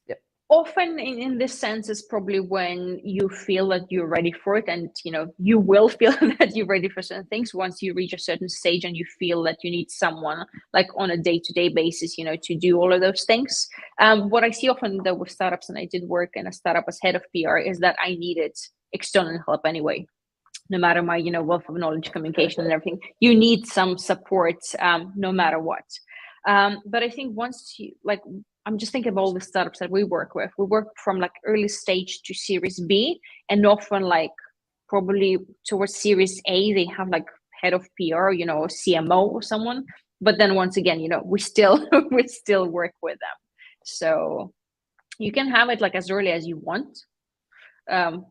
yeah. Often in this sense is probably when you feel that you're ready for it, and you will feel that you're ready for certain things once you reach a certain stage and you feel that you need someone like on a day-to-day basis to do all of those things. What I see often though with startups, and I did work in a startup as head of PR, is that I needed external help anyway. No matter my wealth of knowledge, communication and everything, you need some support no matter what. But I think once you I'm just thinking of all the startups that we work with. We work from like early stage to Series B, and often like probably towards Series A, they have like head of PR, or CMO or someone. But then once again, we still work with them. So you can have it like as early as you want,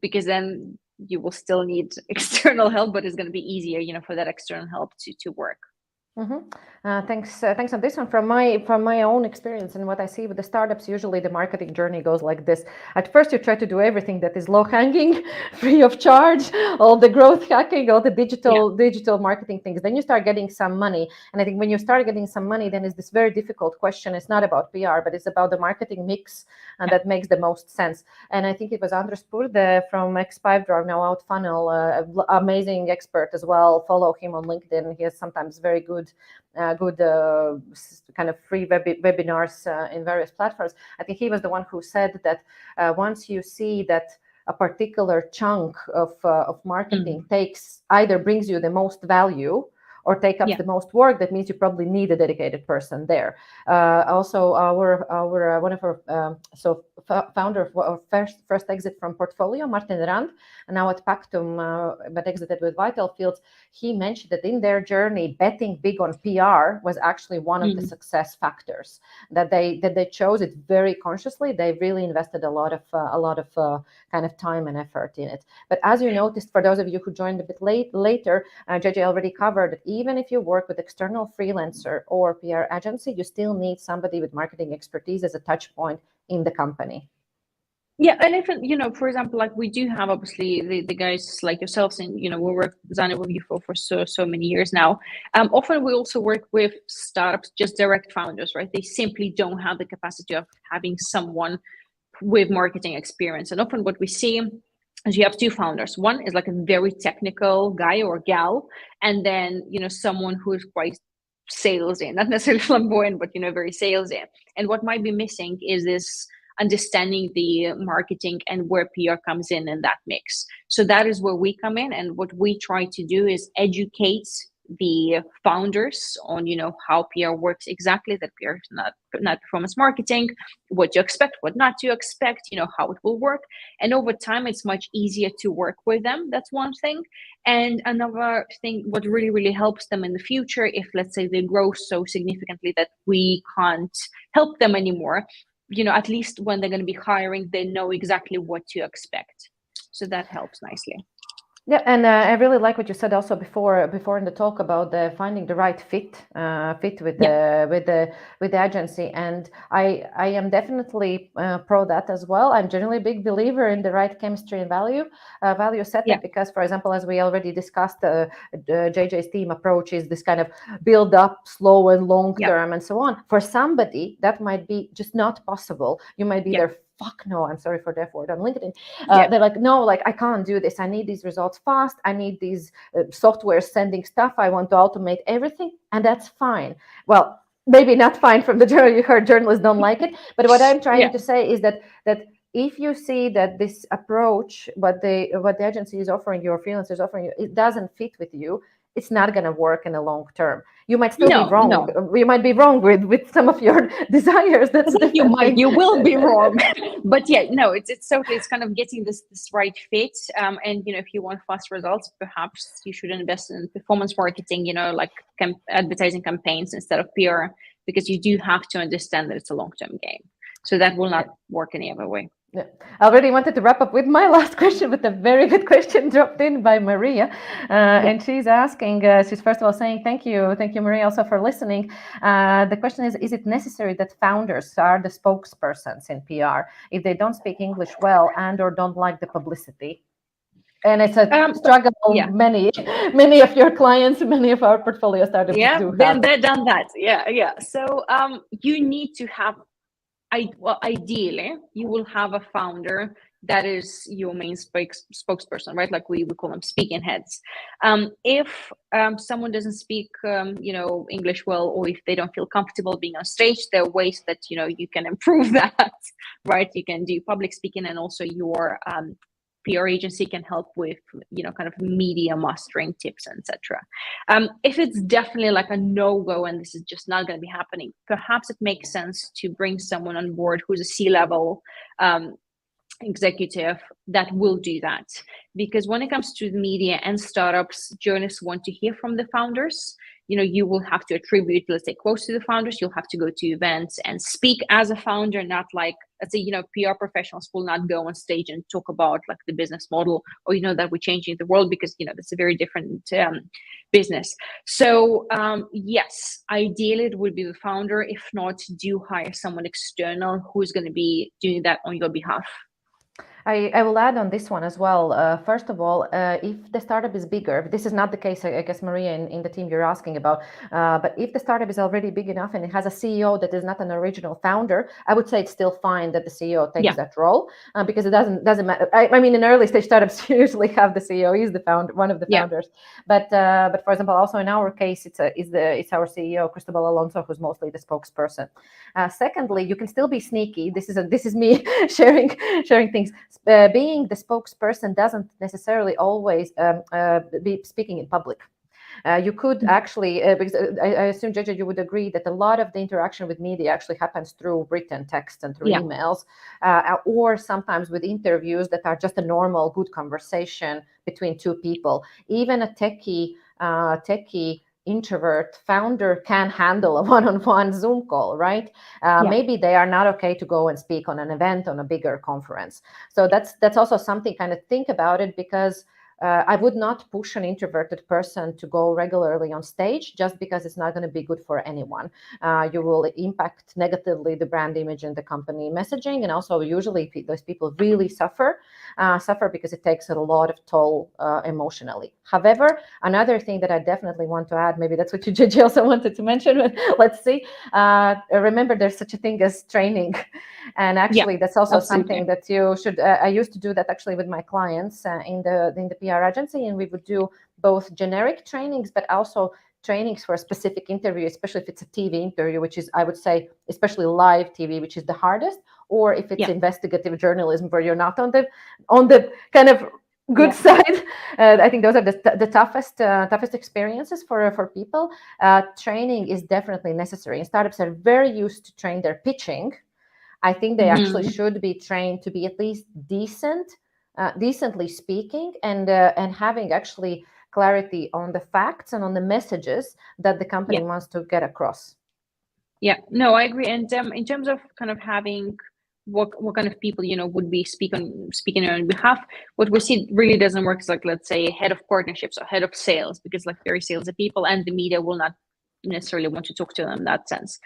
because then you will still need external help, but it's going to be easier, for that external help to work. Mm-hmm. Thanks on this one. From my own experience and what I see with the startups, usually the marketing journey goes like this. At first, you try to do everything that is low hanging, free of charge, all the growth hacking, all the digital marketing things. Then you start getting some money, and I think when you start getting some money, then it's this very difficult question. It's not about PR, but it's about the marketing mix, and that makes the most sense. And I think it was Andres Purde from X5 now Outfunnel, amazing expert as well. Follow him on LinkedIn. He has sometimes very good kind of free webinars in various platforms. I think he was the one who said that once you see that a particular chunk of marketing either brings you the most value or take up the most work, that means you probably need a dedicated person there. Also, our one of our founder of our first exit from Portfolio, Martin Rand, and now at Pactum, but exited with Vital Fields. He mentioned that in their journey, betting big on PR was actually one of the success factors. That they chose it very consciously. They really invested a lot of kind of time and effort in it. But as you noticed, for those of you who joined a bit later, JJ already covered that even if you work with external freelancer or PR agency, you still need somebody with marketing expertise as a touch point in the company. Yeah, and if for example, like we do have obviously the guys like yourselves, and we work Zane with you for so many years now. Often we also work with startups, just direct founders, right? They simply don't have the capacity of having someone with marketing experience, and often what we see is you have two founders. One is like a very technical guy or gal, and then someone who is quite salesy, not necessarily flamboyant, but very salesy. And what might be missing is this understanding the marketing and where PR comes in that mix. So that is where we come in, and what we try to do is educate the founders on how PR works exactly, that PR is not performance marketing, what to expect, what not to expect, how it will work. And over time it's much easier to work with them. That's one thing. And another thing, what really helps them in the future, if let's say they grow so significantly that we can't help them anymore, at least when they're going to be hiring, they know exactly what to expect. So that helps nicely. Yeah, and I really like what you said also before in the talk about the finding the right fit with the agency, and I am definitely pro that as well. I'm generally a big believer in the right chemistry and value setup, because, for example, as we already discussed, JJ's team approach is this kind of build up, slow and long term, and so on. For somebody, that might be just not possible. You might be there. Fuck no, I'm sorry for the F word on LinkedIn. They're like, no, like I can't do this. I need these results fast. I need these software sending stuff. I want to automate everything. And that's fine. Well, maybe not fine from the journal. You heard journalists don't like it. But what I'm trying to say is that if you see that this approach, what the agency is offering you or freelancer is offering you, it doesn't fit with you, it's not going to work in the long term. You might still be wrong. No. You might be wrong with some of your desires. That's you will be wrong. But it's totally, it's kind of getting this right fit. And if you want fast results, perhaps you should invest in performance marketing, like advertising campaigns instead of PR, because you do have to understand that it's a long-term game. So that will not work any other way. Yeah. I already wanted to wrap up with my last question, but a very good question dropped in by Maria. And she's asking, she's first of all saying, thank you, Maria, also for listening. The question is it necessary that founders are the spokespersons in PR if they don't speak English well and or don't like the publicity? And it's a struggle many of your clients, many of our portfolio startups do have. Been there, done that. Yeah. So you need to have, ideally, you will have a founder that is your main spokesperson, right? Like we call them speaking heads. If someone doesn't speak, English well, or if they don't feel comfortable being on stage, there are ways that you can improve that, right? You can do public speaking, and also your PR agency can help with, kind of media mastering tips, etc. If it's definitely like a no-go and this is just not going to be happening, perhaps it makes sense to bring someone on board who's a C-level executive that will do that. Because when it comes to the media and startups, journalists want to hear from the founders. You will have to attribute, let's say, quotes to the founders. You'll have to go to events and speak as a founder, not like, let's say, PR professionals will not go on stage and talk about like the business model or, that we're changing the world, because, that's a very different business. So yes, ideally it would be the founder. If not, do hire someone external who's going to be doing that on your behalf. I will add on this one as well. First of all, if the startup is bigger, this is not the case, I guess, Maria, in the team you're asking about, but if the startup is already big enough and it has a CEO that is not an original founder, I would say it's still fine that the CEO takes that role, because it doesn't matter. I mean, in early stage startups, you usually have the CEO, he's the founder, one of the founders. But for example, also in our case, it's our CEO, Cristobal Alonso, who's mostly the spokesperson. Secondly, you can still be sneaky. This is me sharing things. Being the spokesperson doesn't necessarily always be speaking in public. You could actually, because I assume, JJ, you would agree that a lot of the interaction with media actually happens through written text and through emails, or sometimes with interviews that are just a normal, good conversation between two people. Even a techie introvert founder can handle a one-on-one Zoom call, right? Maybe they are not okay to go and speak on an event, on a bigger conference. So that's also something, kind of think about it, because I would not push an introverted person to go regularly on stage just because it's not going to be good for anyone. You will impact negatively the brand image and the company messaging, and also usually those people really suffer because it takes a lot of toll emotionally. However, another thing that I definitely want to add, maybe that's what you, JJ, also wanted to mention, but let's see. Remember, there's such a thing as training. And actually, that's also something that you should. I used to do that actually with my clients in the PR agency, and we would do both generic trainings, but also trainings for a specific interview, especially if it's a TV interview, which is, I would say, especially live TV, which is the hardest, or if it's investigative journalism where you're not on the kind of good side. I think those are the toughest experiences for people. Training is definitely necessary, and startups are very used to train their pitching. I think they actually should be trained to be at least decently speaking, and having actually clarity on the facts and on the messages that the company wants to get across. Yeah, no, I agree. And in terms of kind of having what kind of people would be speaking on behalf, what we see really doesn't work is, like, let's say, head of partnerships or head of sales, because like very salesy people, and the media will not necessarily want to talk to them in that sense.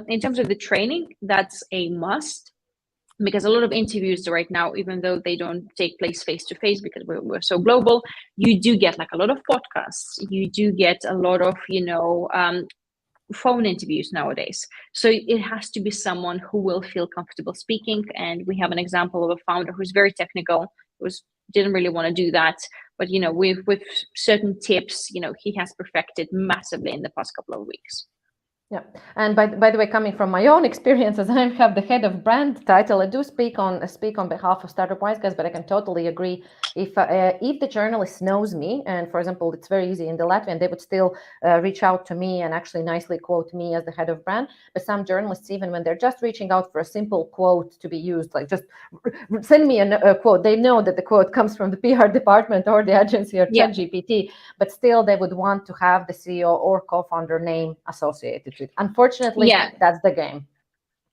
In terms of the training, that's a must, because a lot of interviews right now, even though they don't take place face to face because we're so global, you do get like a lot of podcasts, you do get a lot of phone interviews nowadays. So it has to be someone who will feel comfortable speaking. And we have an example of a founder who's very technical, didn't really want to do that, but with certain tips, he has perfected massively in the past couple of weeks. Yeah, and by the way, coming from my own experiences, I have the head of brand title. I do speak on behalf of Startup Wise Guys, but I can totally agree. If the journalist knows me, and for example, it's very easy in the Latvian, they would still reach out to me and actually nicely quote me as the head of brand. But some journalists, even when they're just reaching out for a simple quote to be used, like just send me a quote, they know that the quote comes from the PR department or the agency or ChatGPT, but still they would want to have the CEO or co-founder name associated. Unfortunately, that's the game.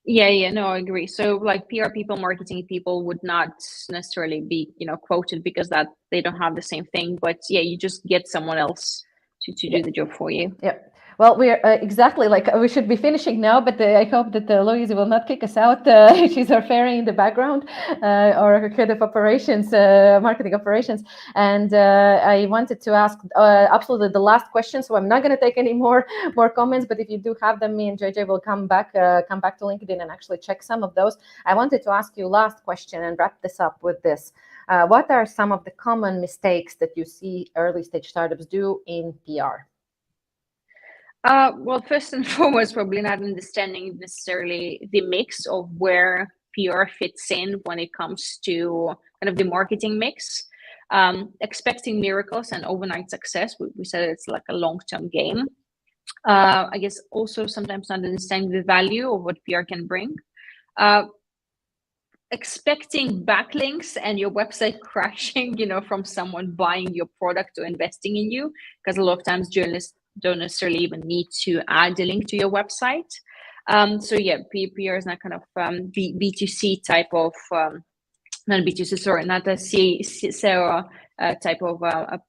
Yeah, no, I agree. So like PR people, marketing people would not necessarily be, quoted because that they don't have the same thing. But yeah, you just get someone else to Yeah. do the job for you. Yeah. Well, we're exactly like we should be finishing now, but I hope that Louise will not kick us out. She's our fairy in the background, or head of operations, marketing operations. And I wanted to ask absolutely the last question. So I'm not going to take any more comments, but if you do have them, me and JJ will come back to LinkedIn and actually check some of those. I wanted to ask you last question and wrap this up with this. What are some of the common mistakes that you see early stage startups do in PR? Well, first and foremost, probably not understanding necessarily the mix of where PR fits in when it comes to kind of the marketing mix. Expecting miracles and overnight success. We said it's like a long-term game. I guess also sometimes not understanding the value of what PR can bring. Expecting backlinks and your website crashing, from someone buying your product or investing in you, because a lot of times journalists don't necessarily even need to add a link to your website. So yeah, PR is not kind of B2C type of, not B2C, sorry, not a SEO type of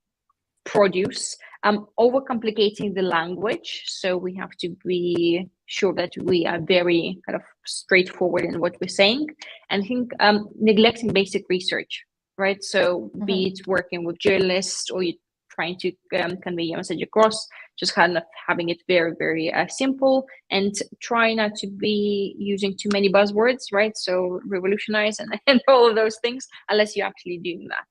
produce. Overcomplicating the language, so we have to be sure that we are very kind of straightforward in what we're saying, and I think neglecting basic research, right? So be it working with journalists or you trying to convey your message across, just kind of having it very, very simple, and try not to be using too many buzzwords, right? So revolutionize and all of those things, unless you're actually doing that.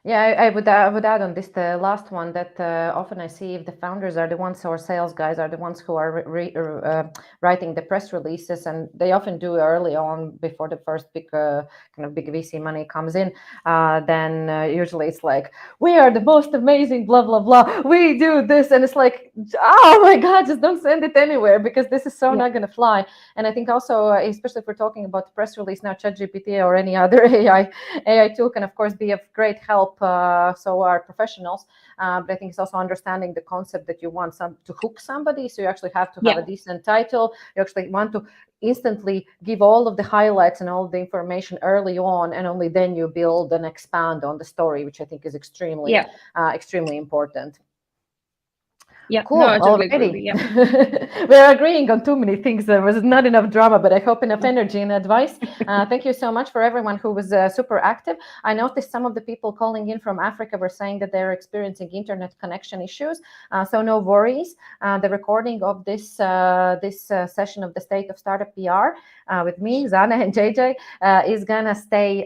Yeah, I would add on this the last one that often I see if the founders are the ones or sales guys are the ones who are writing the press releases, and they often do early on before the first big kind of big VC money comes in. Then usually it's like, we are the most amazing, blah blah blah. We do this, and it's like, oh my God, just don't send it anywhere because this is so not going to fly. And I think also, especially if we're talking about the press release now, ChatGPT or any other AI tool can of course be of great help. So are professionals, but I think it's also understanding the concept that you want to hook somebody. So you actually have to have a decent title. You actually want to instantly give all of the highlights and all of the information early on, and only then you build and expand on the story, which I think is extremely important. Yeah, cool. No, I totally agree. We're agreeing on too many things. There was not enough drama, but I hope enough energy and advice. Thank you so much for everyone who was super active. I noticed some of the people calling in from Africa were saying that they're experiencing internet connection issues. So no worries. The recording of this session of the State of Startup PR with me, Zane and JJ, is gonna stay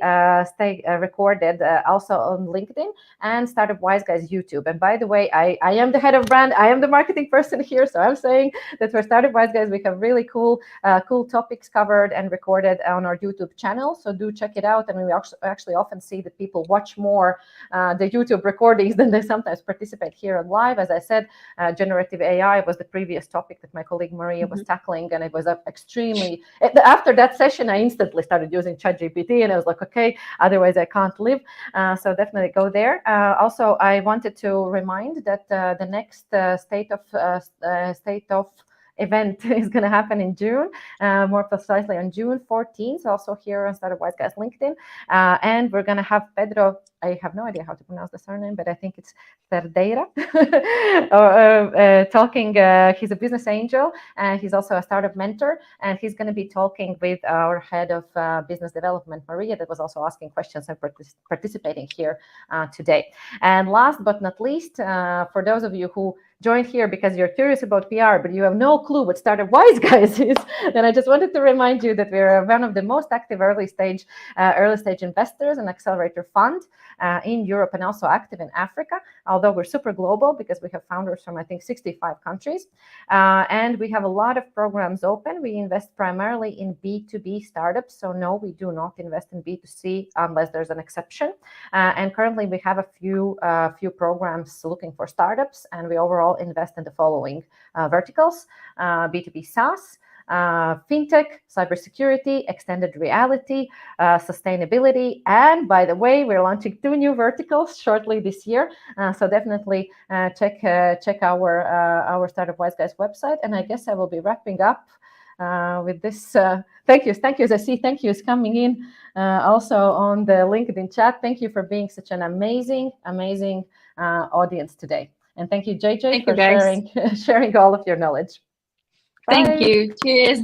recorded also on LinkedIn and Startup Wise Guys YouTube. And by the way, I am the head of brand. I am the marketing person here, so I'm saying that for Startup Wise Guys, we have really cool topics covered and recorded on our YouTube channel. So do check it out. And we actually often see that people watch more the YouTube recordings than they sometimes participate here on live. As I said, generative AI was the previous topic that my colleague Maria was tackling, and it was extremely. After that session, I instantly started using ChatGPT, and I was like, okay, otherwise I can't live. So definitely go there. Also, I wanted to remind that the next state of event is going to happen in June, more precisely on June 14th, also here on Startup Wise Guys LinkedIn. And we're going to have Pedro, I have no idea how to pronounce the surname, but I think it's Cerdeira, talking. He's a business angel, and he's also a startup mentor, and he's going to be talking with our head of business development, Maria, that was also asking questions and participating here today. And last but not least, for those of you who joined here because you're curious about PR, but you have no clue what Startup Wise Guys is, then I just wanted to remind you that we're one of the most active early stage investors and accelerator fund in Europe, and also active in Africa, although we're super global because we have founders from, I think, 65 countries. And we have a lot of programs open. We invest primarily in B2B startups. So no, we do not invest in B2C unless there's an exception. And currently we have a few programs looking for startups, and we overall invest in the following verticals: B2B SaaS, fintech, cybersecurity, extended reality, sustainability, and by the way, we're launching 2 new verticals shortly this year. So definitely check our Startup Wise Guys website. And I guess I will be wrapping up with this. Thank yous. I see thank yous coming in also on the LinkedIn chat. Thank you for being such an amazing audience today. And thank you, JJ, Thank for you, guys. sharing all of your knowledge. Bye. Thank you. Cheers.